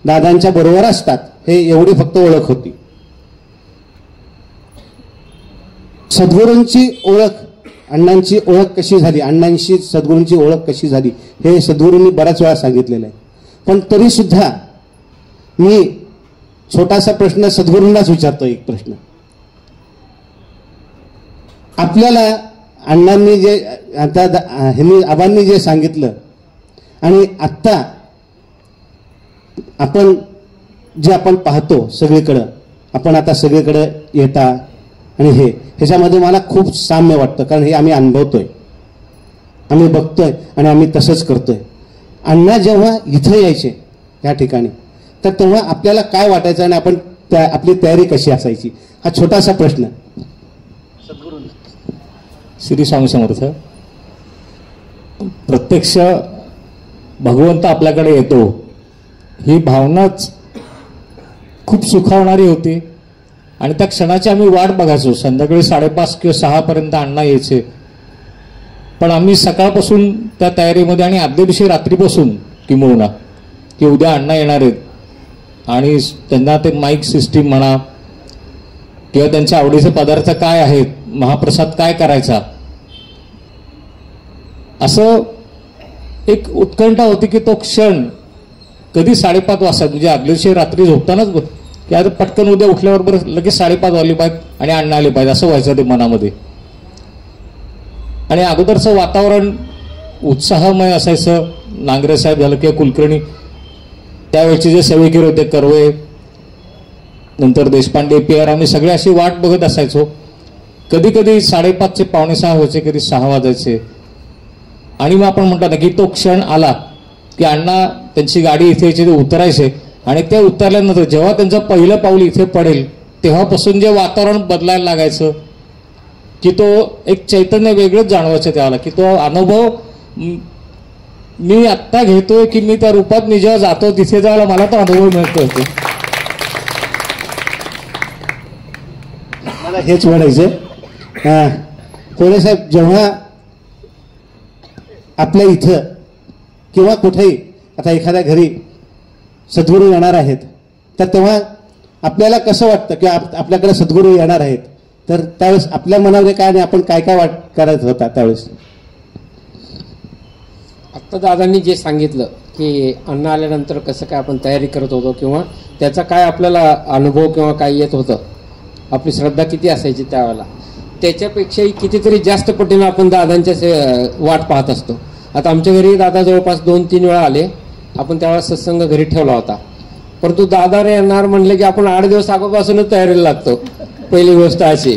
दादांच्या बरोबर असतात, हे एवढी फक्त ओळख होती. सद्गुरूंची ओळख, अण्णांची ओळख कशी झाली, अण्णांशी सद्गुरूंची ओळख कशी झाली हे सद्गुरूंनी बऱ्याच वेळा सांगितलेलं आहे. पण तरी सुद्धा मी छोटासा प्रश्न सद्गुरूंनाच विचारतो. एक प्रश्न आपल्याला अण्णांनी जे आता ह्यांनी आबांनी जे सांगितलं आणि आत्ता आपण जे आपण पाहतो सगळीकडं, आपण आता सगळीकडे येता आणि ह्याच्यामध्ये मला खूप साम्य वाटतं. कारण हे आम्ही अनुभवतोय, आम्ही बघतोय आणि आम्ही तसंच करतोय. अण्णा जेव्हा इथं यायचे या ठिकाणी तर तेव्हा आपल्याला काय वाटायचं आणि आपण आपली तयारी कशी असायची, हा छोटासा प्रश्न. श्री स्वामी समर्थ. प्रत्यक्ष भगवंत आपल्याकडे येतो ही भावनाच खूप सुखावणारी होती. आणि त्या क्षणाची आम्ही वाट बघायचो. संध्याकाळी 5:30 किंवा 6 पर्यंत अण्णा यायचे. पण आम्ही सकाळपासून त्या तयारीमध्ये आणि आदल्या दिवशी रात्रीपासून किंबहुना की उद्या अण्णा येणार आहेत आणि त्यांना ते माईक सिस्टीम म्हणा किंवा त्यांच्या आवडीचे पदार्थ काय आहेत, महाप्रसाद काय करायचा, असं एक उत्कंठा होती की तो क्षण कधी 5:30 वाजता म्हणजे आदल्या दिवशी रात्री झोपतानाच की आता पटकन उद्या उठल्याबरोबर लगेच 5:30 वाजले पाहिजेत आणि अण्णा आले पाहिजे असं व्हायचं ते मनामध्ये. आणि अगोदरचं वातावरण उत्साहमय असायचं. नांगरे साहेब झालं किंवा कुलकर्णी, त्यावेळेचे जे सेवेकीर होते कर्वे, नंतर देशपांडे, PR, आम्ही सगळे अशी वाट बघत असायचो. कधी कधी 5:30 ते 5:45 व्हायचे, कधी 6 वाजायचे. आणि मग आपण म्हणतो ना की तो क्षण आला की अण्णा त्यांची गाडी इथे यायची, ते उतरायचे आणि ते उतरल्यानंतर जेव्हा त्यांचं पहिलं पाऊल इथे पडेल तेव्हापासून जे वातावरण बदलायला लागायचं की तो एक चैतन्य वेगळंच जाणवायचं त्याला. की तो अनुभव मी आत्ता घेतोय की मी त्या रूपात मी जेव्हा जातो तिथे जायला मला तो अनुभव मिळतो. मला हेच म्हणायचं. पोरे साहेब, जेव्हा आपल्या इथं किंवा कुठेही आता एखाद्या घरी सद्गुरू येणार आहेत तर तेव्हा आपल्याला कसं वाटतं की आपल्याकडे सद्गुरू येणार आहेत तर त्यावेळेस आपल्या मनामध्ये काय आणि आपण काय काय करत होता त्यावेळेस? आत्ता दादांनी जे सांगितलं की अण्णा आल्यानंतर कसं काय आपण तयारी करत होतो किंवा त्याचा काय आपल्याला अनुभव किंवा काय येत होतं, आपली श्रद्धा किती असायची त्यावेळेला, त्याच्यापेक्षाही कितीतरी जास्त पटीनं आपण दादांच्या वाट पाहत असतो. आता आमच्या घरी दादा जवळपास 2-3 वेळा आले. आपण त्यावेळेस सत्संग घरी ठेवला होता. परंतु दादा रे येणार म्हणलं की आपण 8 दिवस अगोदरपासूनच तयारीला लागतो. पहिली गोष्ट अशी.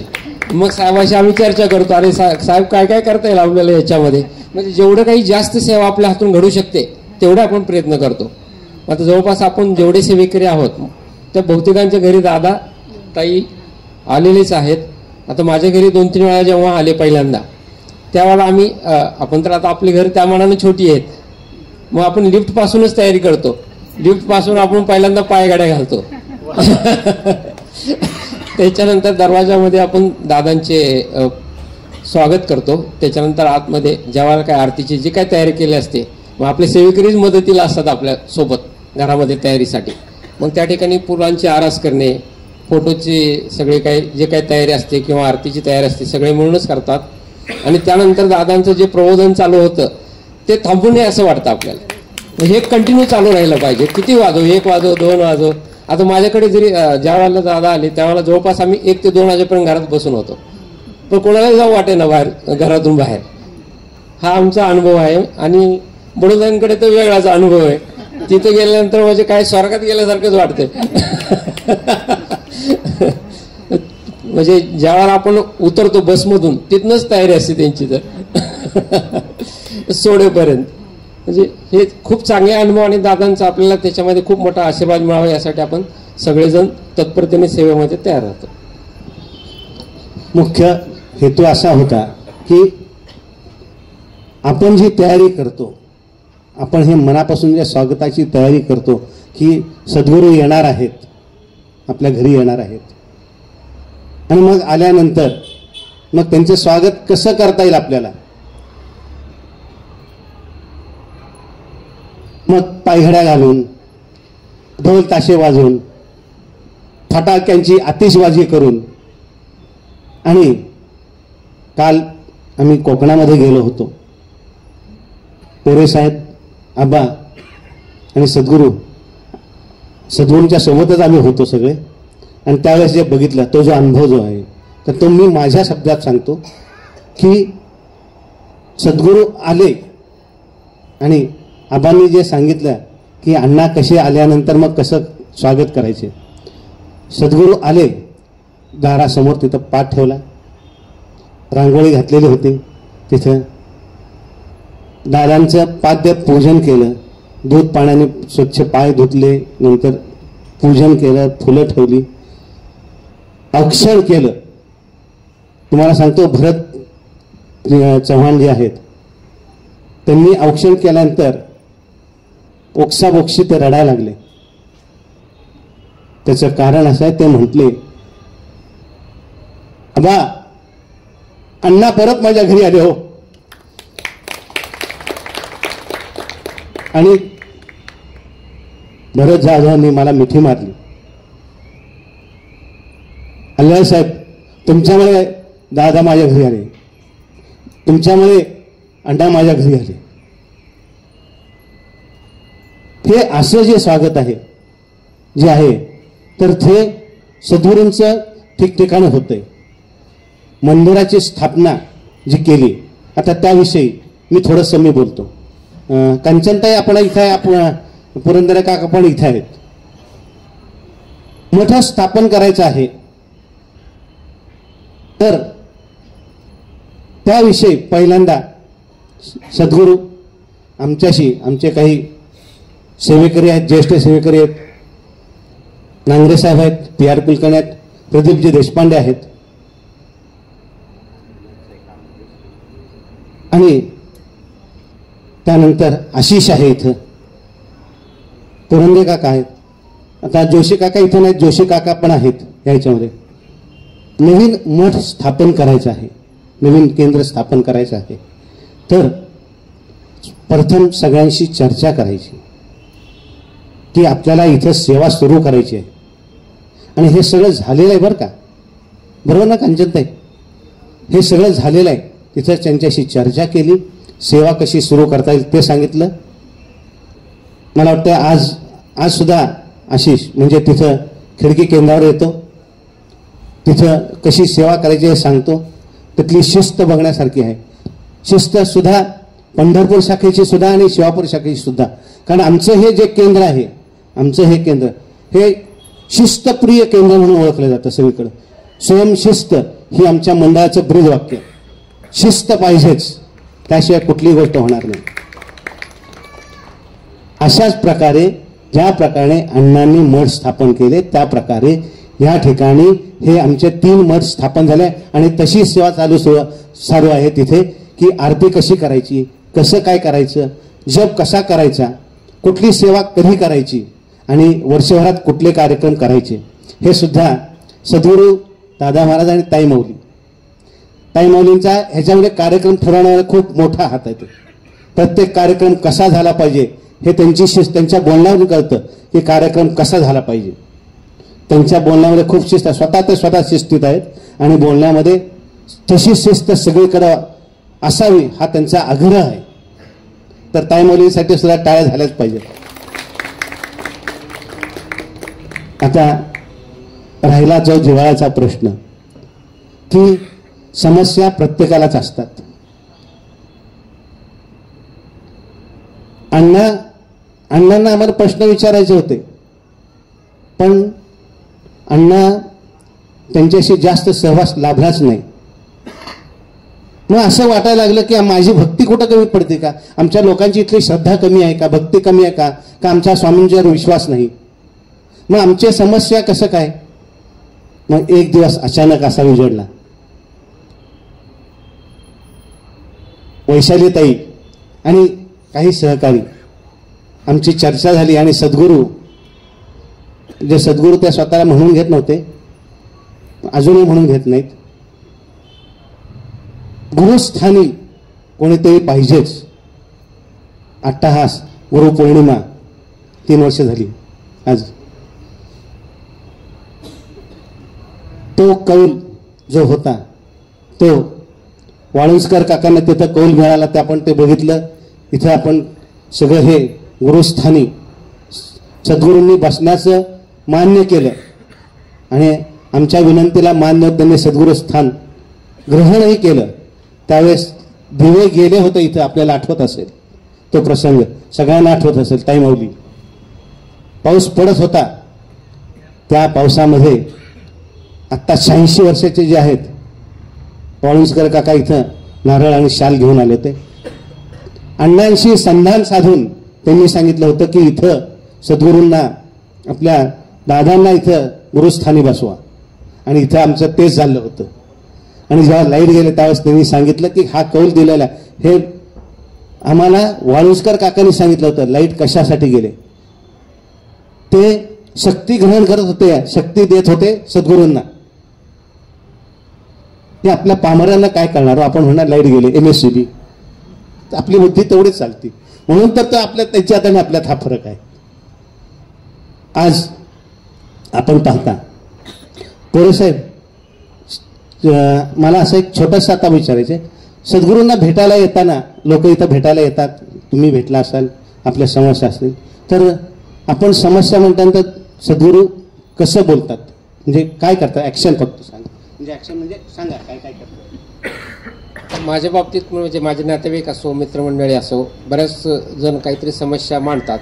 मग साहेबाशी आम्ही चर्चा करतो, अरे साहेब काय काय करता येईल आपल्याला याच्यामध्ये, म्हणजे जेवढं काही जास्त सेवा आपल्या हातून घडू शकते तेवढे आपण प्रयत्न करतो. आता जवळपास आपण जेवढे सेवेकरी आहोत त्या बहुतेकांच्या घरी दादा ताई आलेलेच आहेत. आता माझ्या घरी 2-3 वेळा जेव्हा आले पहिल्यांदा त्यावेळेला आम्ही आपण तर आता आपली घर त्या मनाने छोटी आहेत, मग आपण लिफ्ट पासूनच तयारी करतो. लिफ्ट पासून आपण पहिल्यांदा पायगाड्या घालतो. त्याच्यानंतर दरवाजामध्ये आपण दादांचे स्वागत करतो. त्याच्यानंतर आतमध्ये जेव्हा काय आरतीची जी काय तयारी केली असते मग आपले सेवेकरीच मदतीला असतात आपल्या सोबत घरामध्ये तयारीसाठी. मग त्या ठिकाणी फुलांची आरास करणे, फोटोची सगळे काही जे काही तयारी असते किंवा आरतीची तयारी असते सगळे मिळूनच करतात. आणि त्यानंतर दादांचं जे प्रबोधन चालू होतं ते थांबू नये असं वाटतं आपल्याला. हे कंटिन्यू चालू राहिलं पाहिजे. किती वाजो, 1 वाजो 2 वाजो. आता माझ्याकडे जरी ज्या वेळेला दादा आले त्यावेळेला जवळपास आम्ही 1 ते 2 वाजेपर्यंत घरात बसून होतो, पण कोणाला जाऊ वाटे ना बाहेर, घरातून बाहेर. हा आमचा अनुभव आहे. आणि बडोद्यांकडे तर वेगळाच अनुभव आहे. तिथे गेल्यानंतर म्हणजे काय स्वर्गात गेल्यासारखंच वाटतंय. म्हणजे ज्यावेळेला आपण उतरतो बसमधून तिथनंच तयारी असते त्यांची तर सोडेपर्यंत. म्हणजे हे खूप चांगले अनुभव आणि दादांचा आपल्याला त्याच्यामध्ये खूप मोठा आशीर्वाद मिळावा यासाठी आपण सगळेजण तत्परतेने सेवेमध्ये तयार राहतो. मुख्य हेतू असा होता की आपण जी तयारी करतो, आपण हे मनापासून ज्या स्वागताची तयारी करतो की सद्गुरू येणार आहेत, आपल्या घरी येणार आहेत, आणि मग आल्यानंतर मग त्यांचं स्वागत कसं करता येईल आपल्याला. मग पायघड्या घालून, ढोल ताशे वाजवून, फटाक्यांची आतिषबाजी करून. आणि काल आम्ही कोकणामध्ये गेलो होतो. पोरे साहेब, आबा आणि सद्गुरूंच्या सोबतच आम्ही होतो सगळे. आणि त्यावेळेस जे बघितलं तो जो अनुभव जो आहे तर तो मी माझ्या शब्दात सांगतो की सद्गुरू आले. आणि आबांनी जे सांगितलं की अण्णा कसे आल्यानंतर मग कसं स्वागत करायचे. सद्गुरू आले, दारासमोर तिथं पाट ठेवला, रांगोळी घातलेली होती, तिथं दादांचं पाद्य पूजन केलं, दूध पाण्याने स्वच्छ पाय धुतले, नंतर पूजन केलं, फुलं ठेवली, औक्षण केलं. तुम्हाला सांगतो भरत चव्हाण जे आहेत त्यांनी औक्षण केल्यानंतर ओक्साबोक्षी ते रडायला लागले. त्याचं कारण असं आहे, ते म्हटले आबा अण्णा परत माझ्या घरी आले हो. आणि भरत जाधवांनी मला मिठी मारली. अल्लाह साहेब, तुमच्यामुळे दादा माझ्या घरी आले, तुमच्यामुळे अण्णा माझ्या घरी आले. हे असं जे स्वागत आहे जे आहे तर ते सद्गुरूंचं ठिकठिकाणी होतंय. मंदिराची स्थापना जी केली, आता त्याविषयी मी थोडंसं मी बोलतो. कंचनताई आपण इथं आहे, आपण पुरंदर काका पण इथं आहेत. मठ स्थापन करायचं आहे तर त्याविषयी पहिल्यांदा सद्गुरू आमच्याशी, आमचे काही सेवेकरी आहेत, ज्येष्ठ सेवेकरी आहेत, नांगरे साहेब आहेत, PR कुलकर्णी आहेत, प्रदीपजी देशपांडे आहेत, आणि त्यानंतर आशिष आहे इथं, पुरंदे काका आहेत. आता जोशी काका इथं नाहीत, जोशी काका पण आहेत याच्यामध्ये. नवीन मठ स्थापन करायचं आहे, नवीन केंद्र स्थापन करायचं आहे. तर प्रथम सगळ्यांशी चर्चा करायची की आपल्याला इथं सेवा सुरू करायची आहे. आणि हे सगळं झालेलं आहे बरं का, बरोबर ना कंचनताई? हे सगळं झालेलं आहे. तिथं त्यांच्याशी चर्चा केली, सेवा कशी सुरू करता येईल ते सांगितलं. मला वाटतं आज सुद्धा आशिष म्हणजे तिथं खिडकी केंद्रावर येतो, तिथं कशी सेवा करायची हे सांगतो. तिथली शिस्त बघण्यासारखी आहे. शिस्त सुद्धा पंढरपूर शाखेची सुद्धा आणि शिवापूर शाखेची सुद्धा. कारण आमचं हे जे केंद्र आहे, आमचं हे केंद्र हे शिस्तप्रिय केंद्र म्हणून ओळखलं जातं सगळीकडं. स्वयंशिस्त ही आमच्या मंडळाचं ब्रीद वाक्य. शिस्त पाहिजेच, त्याशिवाय कुठलीही गोष्ट होणार नाही. अशाच प्रकारे ज्या प्रकारे अण्णांनी मठ स्थापन केले त्या प्रकारे या ठिकाणी हे आमचे 3 मठ स्थापन झाले. आणि तशी सेवा चालू आहे तिथे की आरती कशी करायची, कसं काय करायचं, जप कसा करायचा, कुठली सेवा कधी करायची आणि वर्षभरात कुठले कार्यक्रम करायचे हे सुद्धा सद्गुरू दादा महाराज आणि ताई माऊलींचा ह्याच्यामध्ये कार्यक्रम ठरवण्याला खूप मोठा हात आहे. प्रत्येक कार्यक्रम कसा झाला पाहिजे हे त्यांच्या बोलण्यावरून कळतं की कार्यक्रम कसा झाला पाहिजे. त्यांच्या बोलण्यामध्ये खूप शिस्त आहे, स्वतः ते स्वतः शिस्तीत आहेत आणि बोलण्यामध्ये तशी शिस्त सगळीकडे असावी हा त्यांचा आग्रह आहे. तर ताईमौलीसाठी सुद्धा टाळ्या झाल्याच पाहिजे. आता राहिला जो जिव्हाळ्याचा प्रश्न, की समस्या प्रत्येकालाच असतात. अण्णांना आम्हाला प्रश्न विचारायचे होते, पण अण्णा त्यांच्याशी जास्त सहवास लाभलाच नाही. मग असं वाटायला लागलं की माझी भक्ती कुठं कमी पडते का, आमच्या लोकांची इथली श्रद्धा कमी आहे का, भक्ती कमी आहे का, का आमच्या स्वामींच्यावर विश्वास नाही. मग आमची समस्या कसं काय. मग एक दिवस अचानक असा उजडला. वैशालीताई आणि काही सहकारी आमची चर्चा झाली आणि सद्गुरू, जे सद्गुरू त्या स्वतःला म्हणून घेत नव्हते, अजूनही म्हणून घेत नाहीत, गुरुस्थानी कोणीतरी पाहिजेच. अट्टहास गुरुपौर्णिमा 3 वर्ष झाली आज. तो कौल जो होता तो वाळुंजकर काकांना तिथं कौल मिळाला, ते आपण ते बघितलं. इथं आपण सगळं हे गुरुस्थानी सद्गुरूंनी बसण्याचं मान्य केलं आणि आमच्या विनंतीला मान्य त्यांनी सद्गुरुस्थान ग्रहणही केलं. त्यावेळेस दिवे गेले होते इथं, आपल्याला आठवत असेल तो प्रसंग, सगळ्यांना आठवत असेल. ताईमौली पाऊस पडत होता, त्या पावसामध्ये आत्ता 86 वर्षाचे जे आहेत वाळुंजकर काका इथं नारळ आणि शाल घेऊन आले होते. अण्णांशी संधान साधून त्यांनी सांगितलं होतं की इथं सद्गुरूंना, आपल्या दादांना इथं गुरुस्थानी बसवा, आणि इथं आमचं तेच झालं होतं. आणि जेव्हा लाईट गेले त्यावेळेस त्यांनी सांगितलं की हा कौल दिलेला, हे आम्हाला वाळुंजकर काकांनी सांगितलं होतं. लाईट कशासाठी गेले, ते शक्ती ग्रहण करत होते, शक्ती देत होते सद्गुरूंना. ते आपल्या पामरांना काय करणार, आपण म्हणणार लाईट गेले MSCB, आपली बुद्धी तेवढीच चालती. म्हणून तर आपल्या त्याच्यात आणि आपल्यात हा फरक आहे. आज आपण पाहता पोरेसाहेब, मला असं एक छोटंसं आता विचारायचं, सद्गुरूंना भेटायला येताना लोक इथं भेटायला येतात, तुम्ही भेटला असाल, आपल्या समस्या असतील, तर आपण समस्या म्हणल्यानंतर सद्गुरू कसं बोलतात, म्हणजे काय करतात, ऍक्शन फक्त सांगा. म्हणजे ऍक्शन म्हणजे सांगा काय काय करतात. माझ्या बाबतीत म्हणजे माझे नातेवाईक असो, मित्रमंडळी असो, बऱ्याच जण काहीतरी समस्या मांडतात,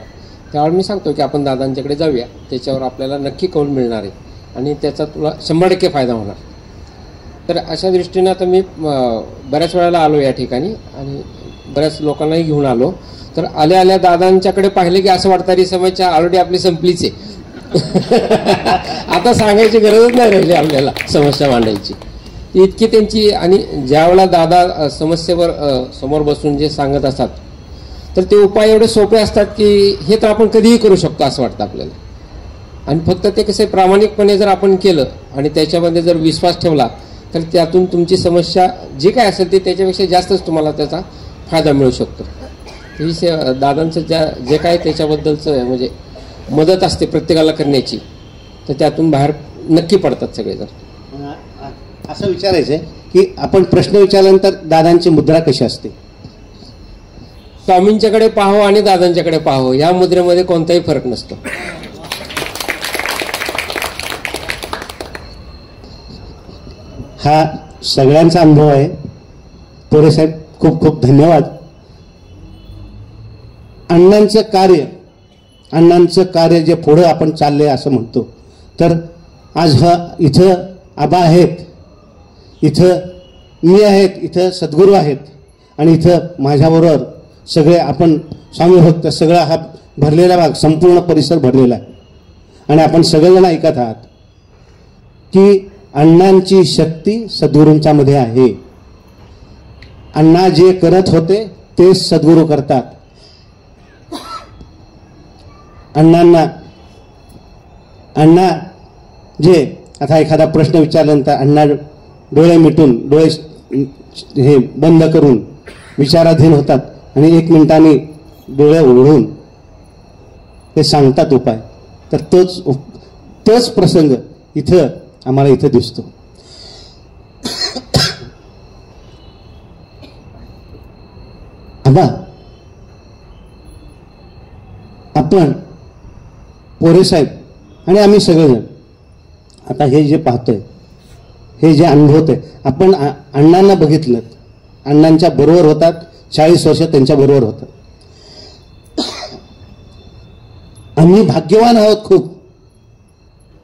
त्यावेळी मी सांगतो की आपण दादांच्याकडे जाऊया, त्याच्यावर आपल्याला नक्की कौल मिळणार आहे आणि त्याचा तुला 100% फायदा होणार. तर अशा दृष्टीनं आता मी बऱ्याच वेळेला आलो या ठिकाणी आणि बऱ्याच लोकांनाही घेऊन आलो. तर आल्या आल्या दादांच्याकडे पाहिले की असं वाटतं ही समस्या ऑलरेडी आपली संपलीच आहे. आता सांगायची गरजच नाही राहिली आपल्याला समस्या मांडायची, इतकी त्यांची. आणि ज्यावेळेला दादा समस्येवर समोर बसून जे सांगत असतात तर ते उपाय एवढे सोपे असतात की हे तर आपण कधीही करू शकतो असं वाटतं आपल्याला. आणि फक्त ते कसं प्रामाणिकपणे जर आपण केलं आणि त्याच्यामध्ये जर विश्वास ठेवला तर त्यातून तुमची समस्या जी काय असेल ती त्याच्यापेक्षा जास्तच तुम्हाला त्याचा फायदा मिळू शकतो. ही दादांचं जे काय त्याच्याबद्दलचं म्हणजे मदत असते प्रत्येकाला करण्याची, तर त्यातून बाहेर नक्की पडतात सगळेजण. असं विचारायचंय की आपण प्रश्न विचारल्यानंतर दादांची मुद्रा कशी असते. स्वामींच्याकडे पाहावं आणि दादांच्याकडे पाहावं या मुद्रेमध्ये कोणताही फरक नसतो. हा सगळ्यांचा अनुभव आहे. पोरेसाहेब खूप खूप धन्यवाद. अण्णांचं कार्य जे पुढं आपण चाललंय असं म्हणतो, तर आज इथं आबा आहेत, इथं मी आहेत, इथं सद्गुरू आहेत आणि इथं माझ्याबरोबर सगळे आपण स्वामी भक्त, सगळा हा भरलेला भाग, संपूर्ण परिसर भरलेला आहे. आणि आपण सगळेजण ऐकत आहात की अण्णांची शक्ती सद्गुरूंच्या मध्ये आहे. अण्णा जे करत होते ते सद्गुरू करतात. अण्णा जे आता एखादा प्रश्न विचारल्यानंतर अण्णा डोळे मिटून, डोळे हे बंद करून विचाराधीन होतात आणि 1 मिनिटांनी डोळे उघडून ते सांगतात उपाय. तर तोच तोच प्रसंग इथं आम्हाला इथं दिसतो. आबा, आपण पोरे साहेब आणि आम्ही सगळेजण आता हे जे पाहतोय, हे जे अनुभवतोय, आपण अण्णांना बघितलं, अण्णांच्या बरोबर होतात, 40 वर्ष त्यांच्या बरोबर होतात. आम्ही भाग्यवान आहोत,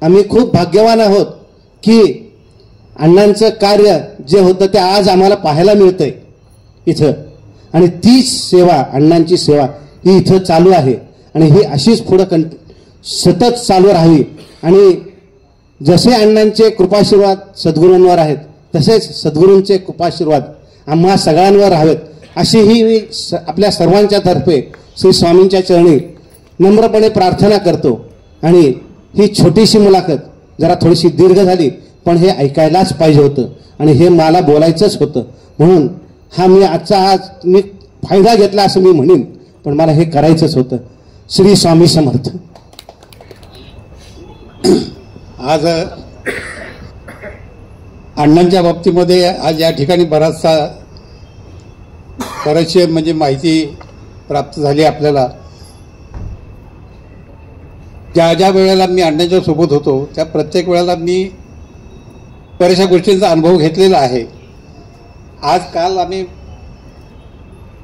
आम्ही खूप भाग्यवान आहोत की अण्णांचं कार्य जे होतं ते आज आम्हाला पाहायला मिळतंय इथं. आणि तीच सेवा, अण्णांची सेवा ही इथं चालू आहे आणि ही अशीच पुढं सतत चालू राहावी. आणि जसे अण्णांचे कृपाशीर्वाद सद्गुरूंवर आहेत तसेच सद्गुरूंचे कृपाशीर्वाद आम्हा सगळ्यांवर राहावेत, अशी ही मी आपल्या सर्वांच्या तर्फे श्री स्वामींच्या चरणी नम्रपणे प्रार्थना करतो. आणि ही छोटीशी मुलाखत जरा थोडीशी दीर्घ झाली, पण हे ऐकायलाच पाहिजे होतं आणि हे मला बोलायचंच होतं, म्हणून मी आज मी फायदा घेतला असं मी म्हणेन, पण मला हे करायचंच होतं. श्री स्वामी समर्थ. आज अण्णांच्या बाबतीमध्ये आज या ठिकाणी बरेचसे म्हणजे माहिती प्राप्त झाली आपल्याला. ज्या ज्या वेळेला मी अण्णांच्या सोबत होतो त्या प्रत्येक वेळेला मी बऱ्याचशा गोष्टींचा अनुभव घेतलेला आहे. आज काल आम्ही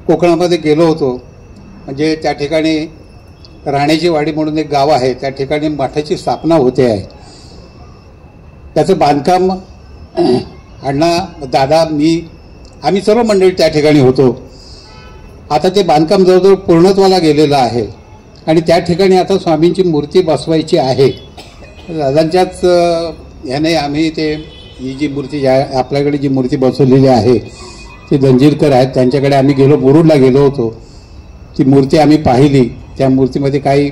कोकणामध्ये गेलो होतो, म्हणजे त्या ठिकाणी राण्याची वाडी म्हणून एक गाव आहे, त्या ठिकाणी मठाची स्थापना होते आहे. त्याचं बांधकाम अण्णा, दादा, आम्ही सर्व मंडळी त्या ठिकाणी होतो. आता ते बांधकाम जवळजवळ पूर्णत्वाला गेलेलं आहे आणि त्या ठिकाणी आता स्वामींची मूर्ती बसवायची आहे. दादांच्याच ह्याने आम्ही ही जी मूर्ती आपल्याकडे जी मूर्ती बसवलेली आहे ती दंजीरकर आहेत, त्यांच्याकडे आम्ही गेलो, मुरुडला गेलो होतो. ती मूर्ती आम्ही पाहिली. त्या मूर्तीमध्ये काही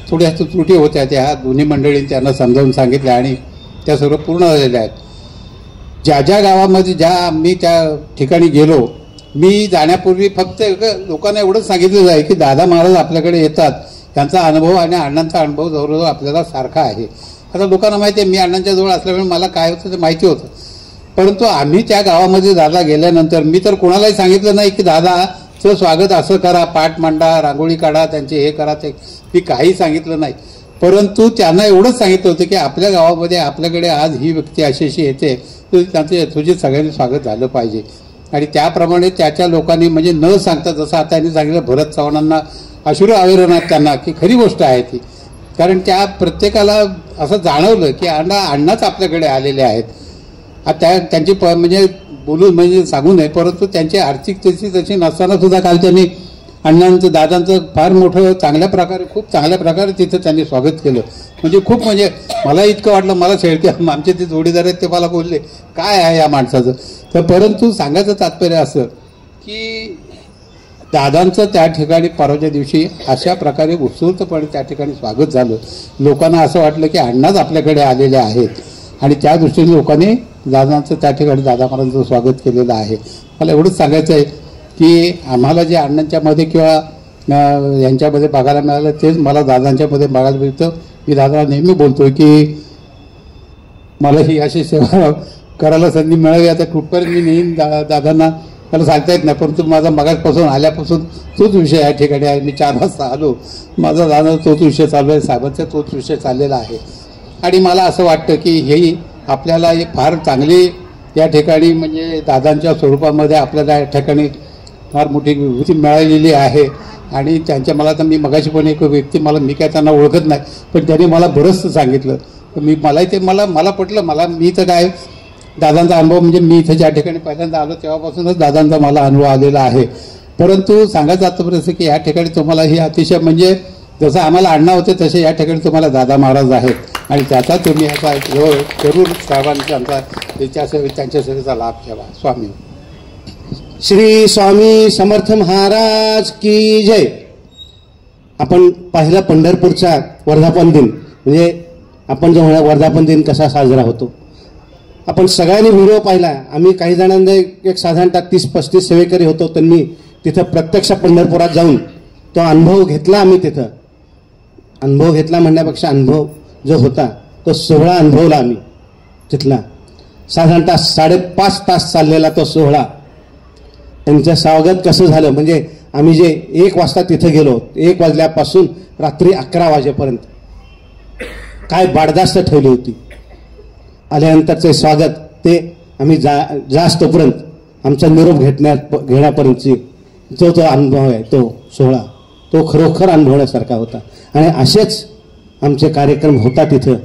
थोड्याशा त्रुटी होत्या, त्या दोन्ही मंडळींनी त्यांना समजावून सांगितल्या आणि त्या सर्व पूर्ण झालेल्या आहेत. ज्या ज्या गावामध्ये आम्ही त्या ठिकाणी गेलो, मी जाण्यापूर्वी फक्त लोकांना एवढंच सांगितलं आहे की दादा महाराज आपल्याकडे येतात, त्यांचा अनुभव आणि अण्णांचा अनुभव जवळजवळ आपल्याला सारखा आहे. आता लोकांना माहिती आहे, मी अण्णांच्या जवळ असल्यामुळे मला काय होतं ते माहिती होतं. परंतु आम्ही त्या गावामध्ये दादा गेल्यानंतर मी तर कोणालाही सांगितलं नाही की दादाचं स्वागत असं करा, पाठ मांडा, रांगोळी काढा, त्यांचे हे करा, ते मी काही सांगितलं नाही. परंतु त्यांना एवढंच सांगितलं होतं की आपल्या गावामध्ये आपल्याकडे आज ही व्यक्ती अशी येते, तर त्यांचं यथोचित सगळ्यांनी स्वागत झालं पाहिजे. आणि त्याप्रमाणे त्याच्या लोकांनी म्हणजे न सांगता, जसं आता त्यांनी सांगितलं भरत चव्हाणांना अश्रू आविर्भावात त्यांना, की खरी गोष्ट आहे ती. कारण त्या प्रत्येकाला असं जाणवलं की अण्णाच आपल्याकडे आलेले आहेत. आता त्यांची म्हणजे बोलून म्हणजे सांगू नये, परंतु त्यांची आर्थिक स्थिती तशी नसताना सुद्धा काल त्यांनी अण्णांचं, दादांचं फार मोठं खूप चांगल्या प्रकारे तिथं त्यांनी स्वागत केलं. म्हणजे खूप म्हणजे मला इतकं वाटलं, मला शेळके आमचे ते जोडीदार आहेत ते मला बोलले काय आहे या माणसाचं. तर परंतु सांगायचं तात्पर्य असं की दादांचं त्या ठिकाणी परवाच्या दिवशी अशा प्रकारे उत्स्फूर्तपणे त्या ठिकाणी स्वागत झालं. लोकांना असं वाटलं की अण्णाच आपल्याकडे आलेले आहेत आणि त्या दृष्टीने लोकांनी दादांचं त्या ठिकाणी दादा महाराजांचं स्वागत केलेलं आहे. मला एवढंच सांगायचं आहे की आम्हाला जे अण्णांच्यामध्ये किंवा यांच्यामध्ये बघायला मिळालं तेच मला दादांच्यामध्ये बघायला मिळतं. मी दादाला नेहमी बोलतोय की मला ही अशी सेवा करायला संधी मिळावी. आता कुठपर्यंत मी नेहमी दादांना मला सांगता येत नाही, परंतु माझा मगाचपासून आल्यापासून तोच विषय या ठिकाणी आहे. मी 4 वाजता आलो, माझा दादा तोच विषय चालू आहे, साहेबांचा तोच विषय चाललेला आहे. आणि मला असं वाटतं की हे आपल्याला फार चांगली या ठिकाणी म्हणजे दादांच्या स्वरूपामध्ये आपल्याला या ठिकाणी फार मोठी विभूती मिळालेली आहे. आणि त्यांच्या मला तर मी मगाशी पण एक व्यक्ती मी काय त्यांना ओळखत नाही, पण त्यांनी मला बरंचसं सांगितलं. मलाही ते मला पटलं. मी तर काय दादांचा अनुभव म्हणजे मी इथं ज्या ठिकाणी पहिल्यांदा आलो तेव्हापासूनच दादांचा मला अनुभव आलेला आहे. परंतु सांगायचं आतापर्यंत की या ठिकाणी तुम्हाला ही अतिशय म्हणजे जसं आम्हाला अण्णा होते तसे या ठिकाणी तुम्हाला दादा महाराज आहेत आणि त्याचा तुम्ही याचा जरूर साहेबांचा त्यांच्या सेवेचा लाभ घ्यावा. स्वामी श्री स्वामी समर्थ महाराज की जय. आपण पाहिलं पंढरपूरचा वर्धापन दिन, म्हणजे आपण जो म्हणा वर्धापन दिन कसा साजरा होतो आपण सगळ्यांनी व्हिडिओ पाहिला. आम्ही काही जणांना एक साधारणतः 30-35 सेवेकरी होतो, त्यांनी तिथं प्रत्यक्ष पंढरपुरात जाऊन तो अनुभव घेतला. आम्ही तिथं अनुभव घेतला म्हणण्यापेक्षा अनुभव जो होता तो सोहळा अनुभवला आम्ही तिथला. साधारणतः 5.5 तास चाललेला तो सोहळा. त्यांचं स्वागत कसं झालं म्हणजे आम्ही जे 1 वाजता तिथं गेलो, 1 वाजल्यापासून रात्री 11 वाजेपर्यंत काय बाडदास्त ठेवली होती. आल्यानंतरचे स्वागत ते आम्ही जास्तपर्यंत आमचा निरोप घेण्यापर्यंतची जो अनुभव आहे तो सोहळा तो खरोखर अनुभवण्यासारखा होता. आणि असेच आमचे कार्यक्रम होतात तिथं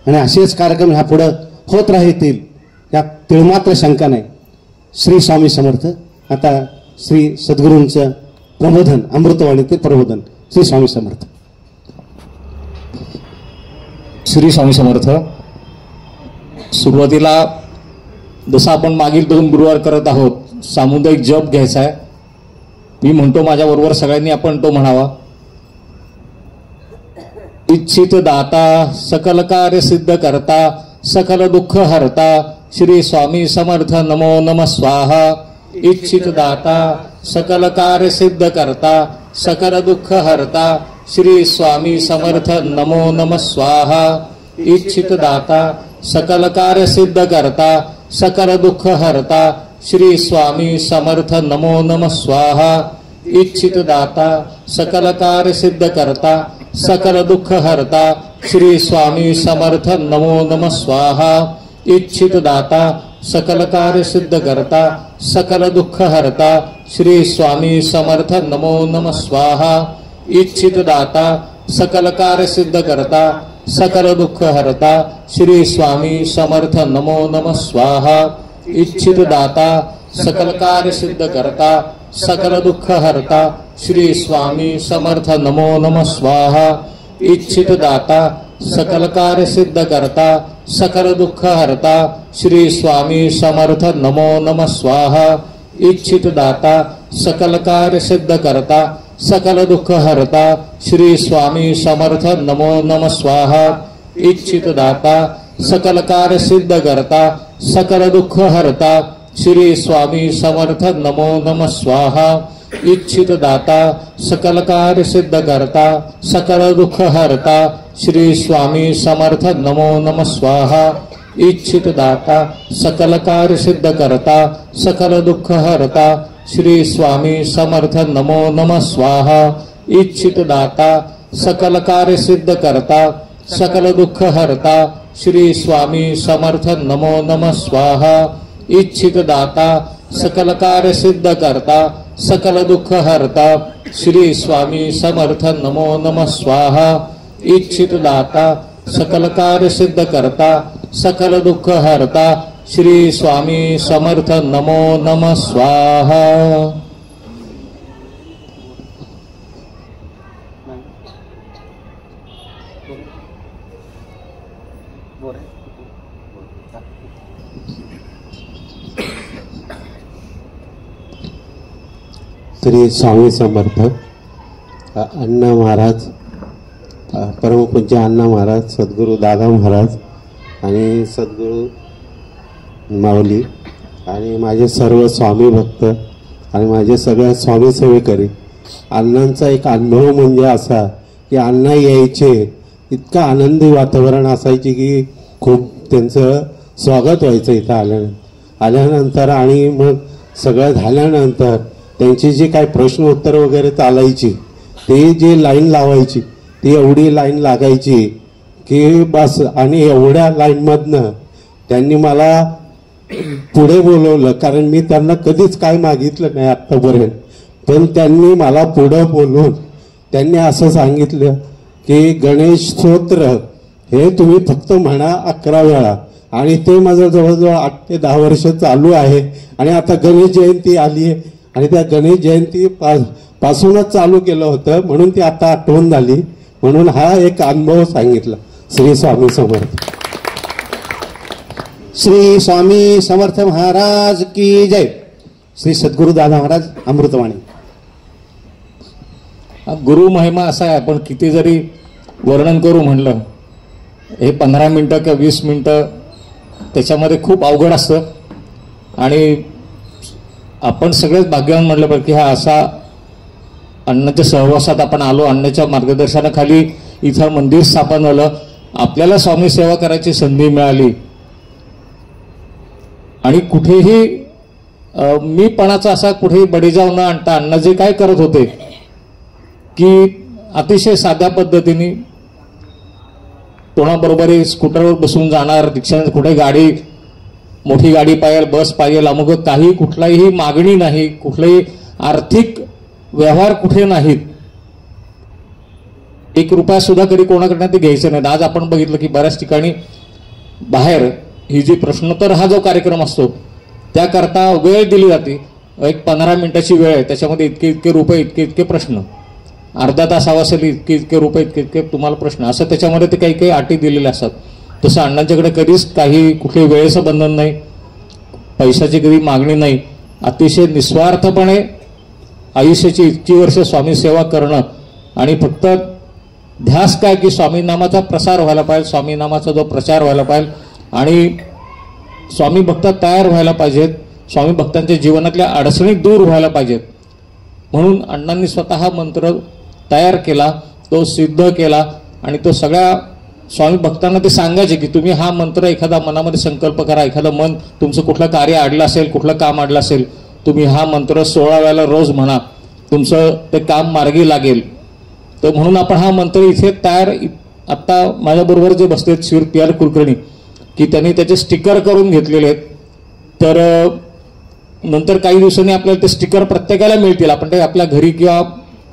आणि असेच कार्यक्रम ह्या पुढं होत राहतील यात तिळमात्र शंका नाही. श्री स्वामी समर्थ. आता श्री सद्गुरूंचं प्रबोधन, अमृतवाणीतील प्रबोधन. श्री स्वामी समर्थ. श्री स्वामी समर्थ. सुरुवातीला जसं आपण मागील 2 गुरुवार करत आहोत सामुदायिक जप घ्यायचा आहे. मी म्हणतो माझ्याबरोबर सगळ्यांनी आपण तो म्हणावा. इच्छित दाता सकल कार्य सिद्ध करता सकल दुःख हरता श्री स्वामी समर्थ नमो नमः स्वाहा. इच्छित दाता सकल कार्य सिद्ध करता सकल दुःख हरता श्री स्वामी समर्थ नमो नमः स्वाहा. इच्छित दाता सकल कार्य सिद्ध करता सकल दुःख हरता श्री स्वामी समर्थ नमो नमः स्वाहा. इच्छित दाता सकल कार्य सिद्ध करता सकल दुःख हरता श्री स्वामी समर्थ नमो नमः स्वाहा. इच्छित दाता सकल कार्य सिद्ध करता सकल दुःख हरता श्री स्वामी समर्थ नमो नमः स्वाहा. इच्छित दाता सकल कार्य सिद्ध करता सकल दुःख हरता श्री स्वामी समर्थ नमो नमः स्वाहा. इच्छित दाता सकल कार्य सिद्ध करता सकल दुःख हरता श्री स्वामी समर्थ नमो नमः स्वाहा. इच्छित दाता सकल कार्य सिद्ध करता सकल दुःख हरता श्री स्वामी समर्थ नमो नमः स्वाहा. इच्छित दाता सकल कार्य सिद्ध करता सकल दुःख हरता श्री स्वामी समर्थ नमो नमः स्वाहा. इच्छित दाता सकल कार्य सिद्ध करता सकल दुःख हरता श्री स्वामी समर्थ नमो नमः स्वाहा. इच्छित दाता सकल कार्य सिद्ध करता सकल दुःख हरता श्री स्वामी समर्थ नमो नमः स्वाहा. इच्छित दाता सकल कार्य सिद्ध करता सकल दुःख हरता श्री स्वामी समर्थ नमो नमः स्वाहा. इच्छित दाता सकल कार्य सिद्ध करता सकल दुःख हरता श्री स्वामी समर्थ नमो नमः स्वाहा. इच्छित दाता सकल कार्य सिद्ध करता सकल दुःख हरता श्री स्वामी समर्थ नमो नमः स्वाहा. इच्छित दाता सकल कार्य सिद्ध करता सकल दुःख हरता श्री स्वामी समर्थ नमो नमः स्वाहा. श्री स्वामी समर्थ. अण्णा महाराज, परमपूज्य अण्णा महाराज, सद्गुरू दादा महाराज आणि सद्गुरू माऊली आणि माझे सर्व स्वामी भक्त आणि माझे सगळ्या स्वामी सेवेकरी. अण्णांचा एक अनुभव म्हणजे असा की अण्णा यायचे, इतकं आनंदी वातावरण असायचे की खूप त्यांचं स्वागत व्हायचं इथं आल्यानंतर आणि मग सगळं झाल्यानंतर त्यांची जी काही प्रश्न उत्तर वगैरे चालायची ते जे लाईन लावायची ती एवढी लाईन लागायची की बस. आणि एवढ्या लाईनमधनं त्यांनी मला पुढे बोलवलं, कारण मी त्यांना कधीच काय मागितलं नाही आत्तापर्यंत. पण त्यांनी मला पुढं बोलवून त्यांनी असं सांगितलं की गणेश स्तोत्र हे तुम्ही फक्त म्हणा 11 वेळा. आणि ते माझं जवळजवळ 8 ते 10 वर्ष चालू आहे. आणि आता गणेश जयंती आली आहे आणि त्या गणेश जयंती पासूनच चालू केलं होतं म्हणून ती आता आठवण झाली, म्हणून हा एक अनुभव सांगितला. श्री स्वामी समर्थ. श्री स्वामी समर्थ महाराज की जय. श्री सद्गुरू दादा महाराज, अमृतवाणी. गुरु महिमा असा आहे, आपण किती जरी वर्णन करू म्हणलं हे 15 मिनिटं किंवा 20 मिनिटं त्याच्यामध्ये खूप अवघड असतं. आणि आपण सगळेच भाग्यवान म्हटलं पाहिजे की हा असा अण्णाच्या सहवासात आपण आलो, अण्णाच्या मार्गदर्शनाखाली इथं मंदिर स्थापन झालं आपल्याला स्वामी सेवा करायची संधी मिळाली आणि कुठेही मीपणाचा असा कुठेही बडीजाव न आणता अण्णा जे काय करत होते की अतिशय साध्या पद्धतीने कोणाबरोबर स्कूटरवर बसून जाणार, रिक्षाने कुठे गाडी, मोठी गाडी पाहिजे, बस पाहिजे, अमुक काही कुठलाही मागणी नाही, कुठलाही आर्थिक व्यवहार कुठे नाहीत, 1 रुपया सुद्धा कधी कोणाकडनं ते घ्यायचं नाही. आज आपण बघितलं की बऱ्याच ठिकाणी बाहेर ही जी प्रश्नोत्तर हा जो कार्यक्रम असतो त्याकरता वेळ दिली जाते, एक 15 मिनिटाची वेळ आहे, त्याच्यामध्ये इतके रुपये, इतके प्रश्न, अर्धा तास हवा असेल, इतके रुपये, इतके तुम्हाला प्रश्न, असं त्याच्यामध्ये ते काही अटी दिलेले असतात. तसं अण्णांच्याकडे कधीच काही कुठे वेळेचं बंधन नाही, पैशाची कधी मागणी नाही, अतिशय निस्वार्थपणे आयुष्याची इतकी वर्ष स्वामी सेवा करणं आणि फक्त ध्यास काय की स्वामी नामाचा प्रसार व्हायला पाहिजे, स्वामी नामाचा जो प्रचार व्हायला पाहिजे आणि स्वामी भक्त तयार व्हायला पाहिजेत, स्वामी भक्तांच्या जीवनातल्या अडचणी दूर व्हायला पाहिजेत. म्हणून अण्णांनी स्वतः हा मंत्र तयार केला, तो सिद्ध केला आणि तो सगळ्या स्वामी भक्तांना ते सांगायचे की तुम्ही हा मंत्र एखादा मनामध्ये संकल्प करा, एखादं मन तुमचं कुठलं कार्य अडलं असेल, कुठलं काम अडलं असेल, तुम्ही हा मंत्र 16 वेळेला रोज म्हणा, तुमचं ते काम मार्गी लागेल. तर म्हणून आपण हा मंत्र इथे तयार, आत्ता माझ्याबरोबर जे बसलेत श्री PR कुलकर्णी की त्यांनी त्याचे स्टिकर करून घेतलेले आहेत. तर नंतर काही दिवसांनी आपल्याला ते स्टिकर प्रत्येकाला मिळतील. आपण ते आपल्या घरी किंवा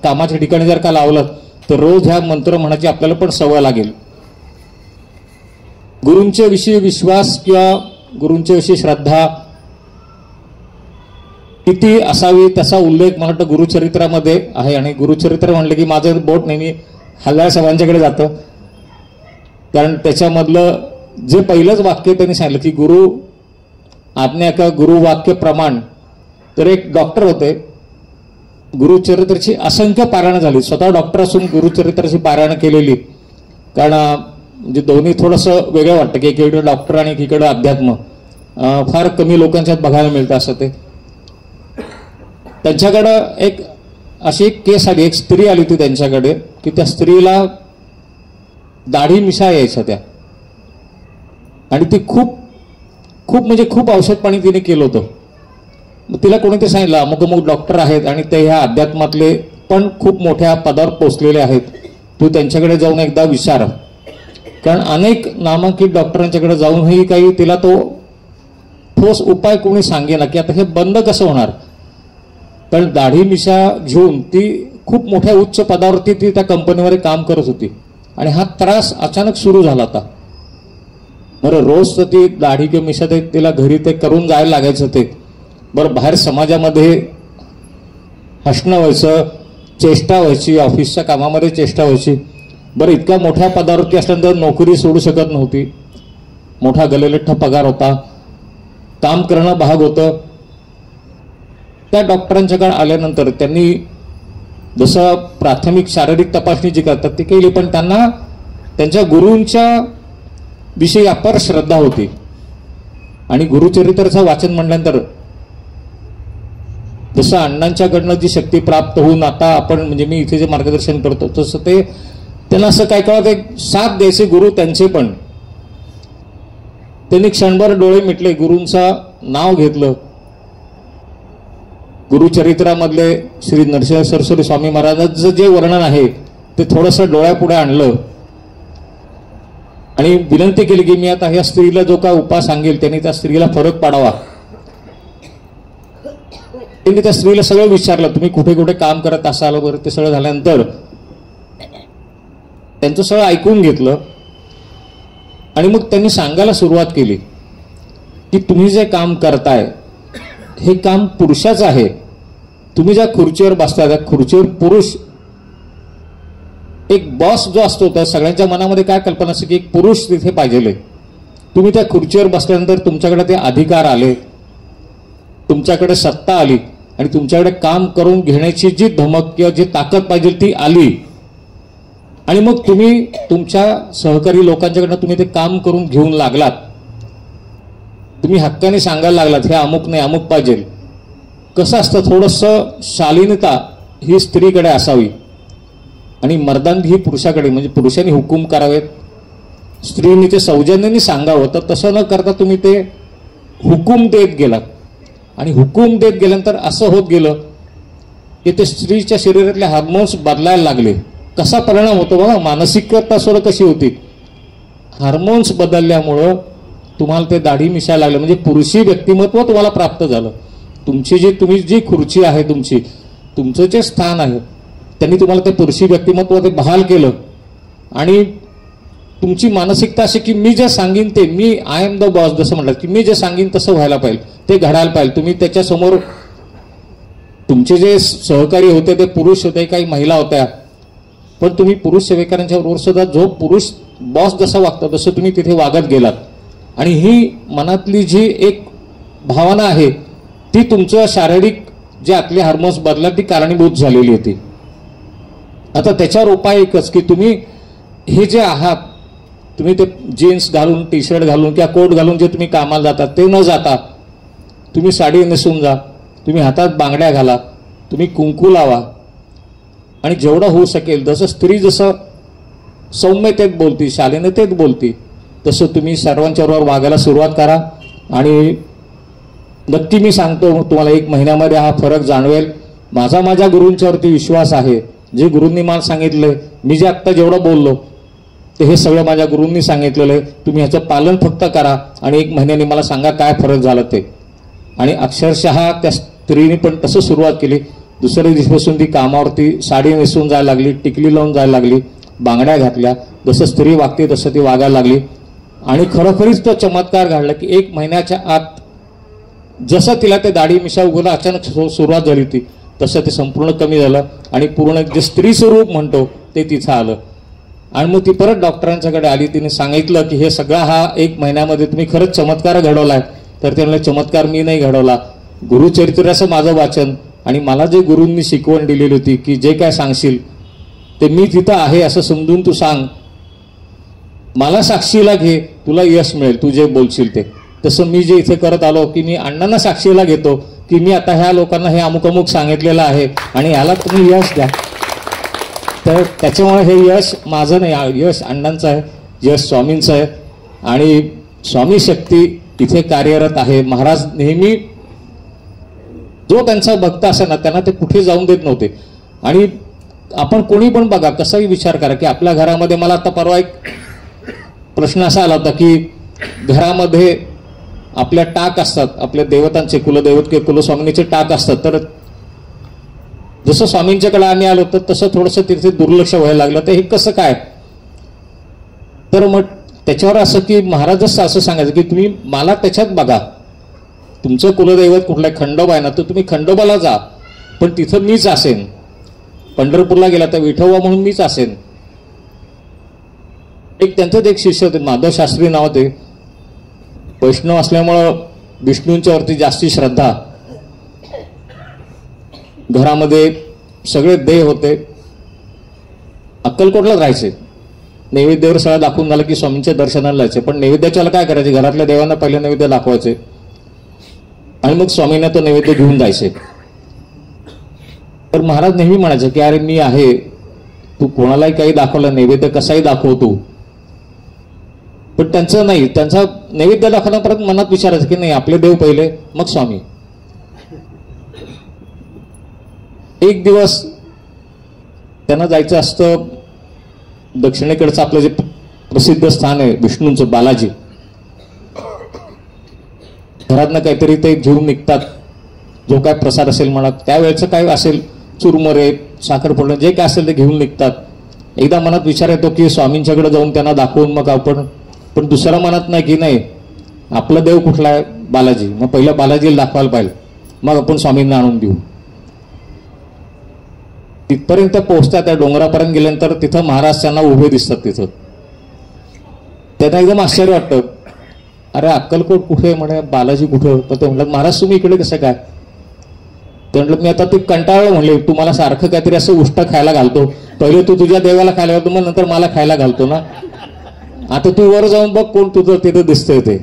कामाच्या ठिकाणी जर का लावलं तर रोज ह्या मंत्र म्हणायची आपल्याला पण सवय लागेल. गुरूंच्या विषयी विश्वास किंवा गुरूंच्या विषयी श्रद्धा किती असावी त्याचा उल्लेख मला वाटतं गुरुचरित्रामध्ये आहे. आणि गुरुचरित्र म्हणलं की माझं बोट नेहमी हल्ला साहेबांच्याकडे जातं, कारण त्याच्यामधलं जे पहिलंच वाक्य त्यांनी सांगितलं की गुरु आज्ञा का गुरु वाक्य प्रमाण. तर एक डॉक्टर होते, गुरुचरित्राची असंख्य पारायणं झाली, स्वतः डॉक्टर असून गुरुचरित्राची पारायणं केलेली. कारण म्हणजे दोन्ही थोडंसं वेगळं वाटतं की एकीकडे डॉक्टर आणि एकीकडे अध्यात्म फार कमी लोकांच्यात बघायला मिळतं असं ते. त्यांच्याकडं एक अशी एक केस आली, एक स्त्री आली होती त्यांच्याकडे की त्या स्त्रीला दाढी मिशा यायच्या त्या आणि ती खूप म्हणजे खूप औषध पाणी तिने केलं होतं. मग तिला कोणी ते सांगितलं अमुक डॉक्टर आहेत आणि ते ह्या अध्यात्मातले पण खूप मोठ्या पदावर पोचलेले आहेत, तू त्यांच्याकडे जाऊन एकदा विचार. कारण अनेक नामांकित डॉक्टरांच्याकडे जाऊनही काही तिला तो ठोस उपाय कोणी सांगेना की आता हे बंद कसं होणार. कारण दाढी मिशा घेऊन ती खूप मोठ्या उच्च पदावरती ती त्या कंपनीमध्ये काम करत होती आणि हा त्रास अचानक सुरू झाला होता. बरं रोज तर ती दाढी किंवा मिशा ते तिला घरी ते करून जायला लागायचं. ते बरं बाहेर समाजामध्ये हसणं व्हायचं, चेष्टा व्हायची, ऑफिसच्या कामामध्ये चेष्टा व्हायची. बरं इतक्या मोठ्या पदावरती असल्यानंतर नोकरी सोडू शकत नव्हती, मोठा गलेलठ्ठ पगार होता, काम करणं भाग होतं. त्या डॉक्टरांच्याकडे आल्यानंतर त्यांनी जसं प्राथमिक शारीरिक तपासणी जी करतात ती केली, पण त्यांना त्यांच्या गुरूंच्या विषयी अपार श्रद्धा होती. आणि गुरुचरित्राचं वाचन म्हटल्यानंतर जसं अण्णांच्याकडनं जी शक्ती प्राप्त होऊन आता आपण म्हणजे मी इथे जे मार्गदर्शन करतो तसं ते त्यांना असं काय कळत एक साथ द्यायचे गुरु त्यांचे पण. त्यांनी क्षणभर डोळे मिटले, गुरूंचं नाव घेतलं. गुरुचरित्रामधले श्री नरसिंह सरस्वती स्वामी महाराजांचं जे वर्णन आहे ते थोडंसं डोळ्यापुढे आणलं आणि विनंती केली की मी आता ह्या स्त्रीला जो काय उपाय सांगेल त्यांनी त्या स्त्रीला फरक पाडावा. त्यांनी त्या स्त्रीला सगळं विचारलं, तुम्ही कुठे कुठे काम करत असाल वगैरे. ते सगळं झाल्यानंतर त्यांचं सगळं ऐकून घेतलं आणि मग त्यांनी सांगायला सुरुवात केली की तुम्ही जे काम करताय हे काम पुरुषाचं आहे. तुम्ही ज्या खुर्चीवर बसताय त्या खुर्चीवर पुरुष एक बॉस जो असतो त्या सगळ्यांच्या मनामध्ये काय कल्पना असते की एक पुरुष तिथे पाहिजे. तुम्ही त्या खुर्चीवर बसल्यानंतर तुमच्याकडे ते अधिकार आले, तुमच्याकडे सत्ता आली आणि तुमच्याकडे काम करून घेण्याची जी धमक किंवा जी ताकद पाहिजे ती आली. आणि मग तुम्ही तुमच्या सहकारी लोकांच्याकडनं तुम्ही ते काम करून घेऊन लागलात. तुम्ही हक्काने सांगायला लागलात हे अमुक नाही अमुक पाहिजे. कसं असतं थोडंसं शालीनता ही स्त्रीकडे असावी आणि मर्दानगी ही पुरुषाकडे, म्हणजे पुरुषांनी हुकूम करावेत स्त्रीने ते सौजन्याने सांगावं, तर तसं न करता तुम्ही ते हुकूम देत गेलात. आणि हुकूम देत गेल्यानंतर असं होत गेलं की ते स्त्रीच्या शरीरातले हार्मोन्स बदलायला लागले. कसा परिणाम होतो बघा, मानसिकता सुद्धा कशी होती. हार्मोन्स बदलल्यामुळं तुम्हाला ते दाढी मिशायला लागलं, म्हणजे पुरुषी व्यक्तिमत्व तुम्हाला प्राप्त झालं. तुम्ही जी खुर्ची आहे, तुमचं जे स्थान आहे, त्यांनी तुम्हाला ते पुरुषी व्यक्तिमत्व ते बहाल केलं. आणि तुमची मानसिकता अशी की मी जे सांगीन ते, मी आय एम द बॉस जसं म्हटलं, की मी जे सांगीन तसं व्हायला पाहिजे, ते घडायला पाहिजे. तुम्ही त्याच्यासमोर तुमचे जे सहकारी होते ते पुरुष होते, काही महिला होत्या, पण तुम्ही पुरुष सेवेकरांच्या बरोबर सुद्धा जो पुरुष बॉस जसा वागतो तसं तुम्ही तिथे वागत गेलात. आणि ही मनातली जी एक भावना आहे ती तुमचं शारीरिक जे आतले हार्मोन्स बदला ती कारणीभूत झालेली होती. आता त्याच्यावर उपाय एकच की तुम्ही हे जे आहात, तुम्ही ते जीन्स घालून, टी शर्ट घालून किंवा कोट घालून जे तुम्ही कामाला जाता ते न जाता तुम्ही साडी नेसून जा, तुम्ही हातात बांगड्या घाला, तुम्ही कुंकू लावा. आणि जेवढं होऊ शकेल, जसं स्त्री जसं सौम्यतेत बोलती, शालीनतेत बोलती, तसं तुम्ही सर्वांच्या बरोबर वागायला सुरुवात करा. आणि नक्की मी सांगतो तुम्हाला 1 महिन्यामध्ये हा फरक जाणवेल. माझ्या गुरूंच्यावरती विश्वास आहे. जे गुरूंनी मला सांगितलंय, मी जे आत्ता जेवढं बोललो ते हे सगळं माझ्या गुरूंनी सांगितलेलं आहे. तुम्ही ह्याचं पालन फक्त करा आणि 1 महिन्याने मला सांगा काय फरक झाला ते. आणि अक्षरशः त्या स्त्रीने पण तसं सुरुवात केली. दुसऱ्या दिवशीपासून ती कामावरती साडी नेसून जायला लागली, टिकली लावून जायला लागली, बांगड्या घातल्या. जसं स्त्री वागते तसं ती वागायला लागली. आणि खरोखरीच तो चमत्कार घडला की 1 महिन्याच्या आत जसं तिला ते दाढी मिशा उगवला अचानक सुरुवात झाली होती, तसं ते संपूर्ण कमी झालं. आणि पूर्ण जे स्त्री स्वरूप म्हणतो ते तिथं आलं. आणि मग ती परत डॉक्टरांच्याकडे आली. तिने सांगितलं की हे सगळा हा 1 महिन्यामध्ये तुम्ही खरंच चमत्कार घडवलाय. तर ते म्हणलं चमत्कार मी नाही घडवला, गुरुचरित्राचं माझं वाचन आणि मला जे गुरूंनी शिकवण दिलेली होती की जे काय सांगशील ते मी तिथं आहे असं समजून तू सांग, मला साक्षीला घे, तुला यश मिळेल, तू जे बोलशील ते. तसं मी जे इथे करत आलो की मी अण्णांना साक्षीला घेतो की मी आता ह्या लोकांना हे अमुक अमुक सांगितलेलं आहे आणि ह्याला तुम्ही यश द्या. तर त्याच्यामुळे हे यश माझं नाही, यश अण्णांचं आहे, यश स्वामींचं आहे. आणि स्वामी शक्ती इथे कार्यरत आहे. महाराज नेहमी जो त्यांचा भक्त असे ना त्यांना ते कुठे जाऊन देत नव्हते. आणि आपण कोणी पण बघा, कसाही विचार करा की आपल्या घरामध्ये, मला आता परवा एक प्रश्न असा आला होता की घरामध्ये आपल्या टाक असतात, आपल्या देवतांचे कुलदैवत किंवा कुलस्वामिनीचे टाक असतात. तर जसं स्वामींच्याकडे आम्ही आलो तर तसं थोडंसं तिथे दुर्लक्ष व्हायला लागलं. तर हे कसं काय? तर मग त्याच्यावर असं की महाराजच असं सांगायचं की तुम्ही मला त्याच्यात बघा, तुमचं कुलदैवत कुठलं खंडोबा आहे ना, तर तुम्ही खंडोबाला जा, पण तिथं मीच असेन. पंढरपूरला गेला तर विठोबा म्हणून मीच असेन. त्यांचं एक शिष्य होते, माधव शास्त्री नाव होते. वैष्णव असल्यामुळं विष्णूंच्या वरती जास्ती श्रद्धा. घरामध्ये सगळे देव होते. अक्कलकोटला राहायचे. नैवेद्यावर सगळं दाखवून झालं की स्वामींच्या दर्शनाला जायचे. पण नैवेद्याच्याला काय करायचे, घरातल्या देवांना पहिले नैवेद्य दाखवायचे आणि मग स्वामींना तो नैवेद्य घेऊन जायचे. तर महाराज नेहमी म्हणायचे की अरे मी आहे, तू कोणालाही काही दाखवलं, नैवेद्य कसाही दाखव तू. पण त्यांचं नाही, त्यांचा नैवेद्य दाखवला परत मनात विचारायचं की नाही, आपले देव पहिले मग स्वामी. एक दिवस त्यांना जायचं असतं दक्षिणेकडचं आपलं जे प्रसिद्ध स्थान आहे विष्णूंचं, बालाजी. घरातनं काहीतरी ते घेऊन निघतात, जो काय प्रसाद असेल म्हणा, त्यावेळेचं काय असेल, चुरमुरे, साखरपुडा, जे काय असेल ते घेऊन निघतात. एकदा मनात विचार येतो की स्वामींच्याकडे जाऊन त्यांना दाखवून मग आपण, पण दुसऱ्या मनात नाही की नाही, आपला देव कुठला आहे, बालाजी, मग पहिला बालाजीला दाखवायला पाहिजे, मग आपण स्वामींना आणून देऊ. तिथपर्यंत पोहोचतात. त्या डोंगरापर्यंत गेल्यानंतर तिथं महाराज त्यांना उभे दिसतात. तिथं त्यांना एकदम आश्चर्य वाटतं, अरे अक्कलकोट कुठे, म्हणे बालाजी कुठं. तर ते म्हणतात महाराज तुम्ही इकडे कसं काय. ते म्हटलं मी आता ते कंटाळलं, म्हणले तुम्हाला सारखं काहीतरी असं उष्ट खायला घालतो, पहिले तू तुझ्या देवाला खायला घालतो, मग नंतर मला खायला घालतो ना, आता तू वर जाऊन बघ कोण तुझं तिथं दिसतंय. ते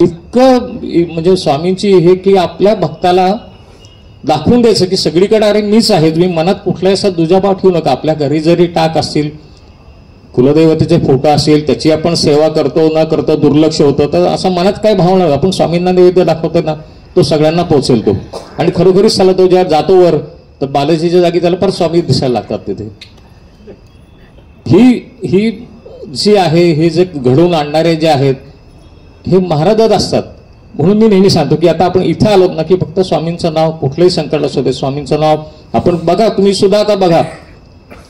इतकं म्हणजे स्वामींची हे की आपल्या भक्ताला दाखवून द्यायचं की सगळीकडे अरे मीच आहे, तुम्ही मनात कुठलाही असा दुजाभाव ठेवू नका. आपल्या घरी जरी टाक असतील कुलदैवतेचे फोटो असेल त्याची आपण सेवा करतो न करतो दुर्लक्ष होतं, तर असं मनात काय भावना आपण स्वामींना नैवेद्य दाखवतो ना तो सगळ्यांना पोहोचेल तो. आणि खरोखरीच त्याला तो जेव्हा जातो वर तर बालाजीच्या जागी त्याला परत स्वामी दिसायला लागतात तिथे. ही जी आहे हे जे घडवून आणणारे जे आहेत हे महाराजच असतात. म्हणून मी नेहमी सांगतो की आता आपण इथे आलोत ना की फक्त स्वामींचं नाव कुठलंही संकट असू दे स्वामींचं नाव आपण बघा. तुम्ही सुद्धा आता बघा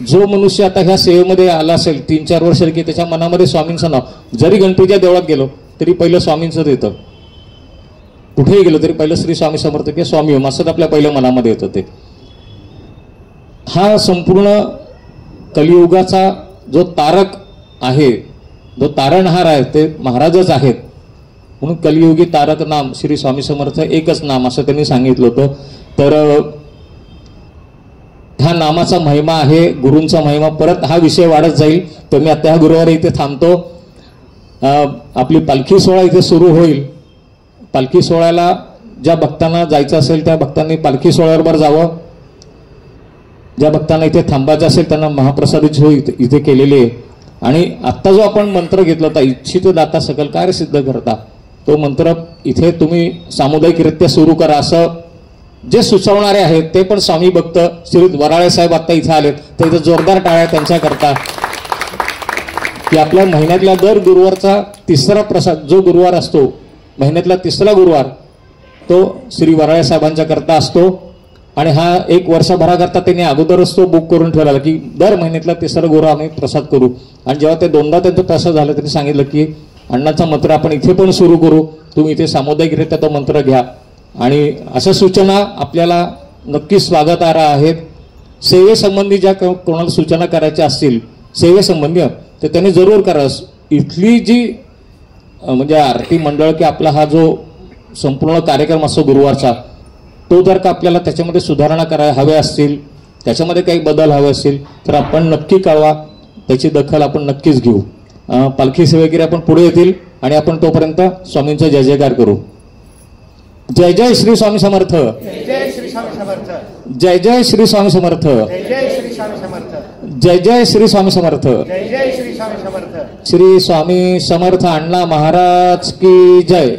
जो मनुष्य आता ह्या सेवेमध्ये आला असेल 3-4 वर्ष की त्याच्या मनामध्ये स्वामींचं नाव जरी गणपतीच्या देवळात गेलो तरी पहिलं स्वामींचंच येतं. कुठेही गेलो तरी पहिलं श्री स्वामी समर्थ किंवा स्वामी ओम असंच आपल्या पहिल्या मनामध्ये येतं. ते हा संपूर्ण कलियुगाचा जो तारक आहे जो तारणहार आहे ते महाराजच आहेत. म्हणून कलियुगी तारक नाम श्री स्वामी समर्थ एकच नाम असं त्यांनी सांगितलं होतं. तर ह्या नामाचा महिमा आहे गुरूंचा महिमा. परत हा विषय वाढत जाईल तर मी आता ह्या गुरुवारी इथे थांबतो. आपली पालखी सोहळा इथे सुरू होईल. पालखी सोहळ्याला ज्या भक्तांना जायचं असेल त्या भक्तांनी पालखी सोहळ्याबरोबर जावं. ज्या भक्तांना इथे थांबायचं असेल त्यांना महाप्रसादाची सोय इथे केलेली आहे. आणि आत्ता जो आपण मंत्र घेतला होता इच्छित दाता सकल कार्य सिद्ध करता तो मंत्र इथे तुम्ही सामुदायिकरित्या सुरू करा असं जे सुचवणारे आहेत ते पण स्वामी भक्त श्री वराळे साहेब आता इथे आलेत तर इथे जोरदार टाळ्या त्यांच्याकरता की आपल्या महिन्यातल्या दर गुरुवारचा तिसरा प्रसाद जो गुरुवार असतो महिन्यातला तिसरा गुरुवार तो श्री वराळे साहेबांच्या करता असतो. आणि हा 1 वर्षभराकरता त्यांनी अगोदरच तो बुक करून ठेवला की दर महिन्यातला तिसरा गुरुवार आम्ही प्रसाद करू. आणि जेव्हा ते 2दा त्यांचं प्रसाद झालं त्यांनी सांगितलं की अण्णाचा मंत्र आपण इथे पण सुरू करू तुम्ही इथे सामुदायिकरित्या तो मंत्र घ्या. आणि अशा सूचना आपल्याला नक्कीच स्वागतार्ह आहेत. सेवेसंबंधी ज्या कोणाला सूचना करायच्या असतील सेवेसंबंधी तर त्यांनी जरूर करा. इथली जी म्हणजे आरती मंडळ की आपला हा जो संपूर्ण कार्यक्रम असतो गुरुवारचा तो जर का आपल्याला त्याच्यामध्ये सुधारणा करायला हव्या असतील त्याच्यामध्ये काही बदल हवे असतील तर आपण नक्की कळवा. त्याची दखल आपण नक्कीच घेऊ. पालखी सेवेकरी आपण पुढे येतील आणि आपण तोपर्यंत स्वामींचा जय जयकार करू. जय जय श्री स्वामी समर्थ. जय श्री स्वामी समर्थ. जय जय श्री स्वामी समर्थ. जय श्री स्वामी समर्थ. जय जय श्री स्वामी समर्थ. जय जय श्री स्वामी समर्थ. श्री स्वामी समर्थ. अण्णा महाराज की जय.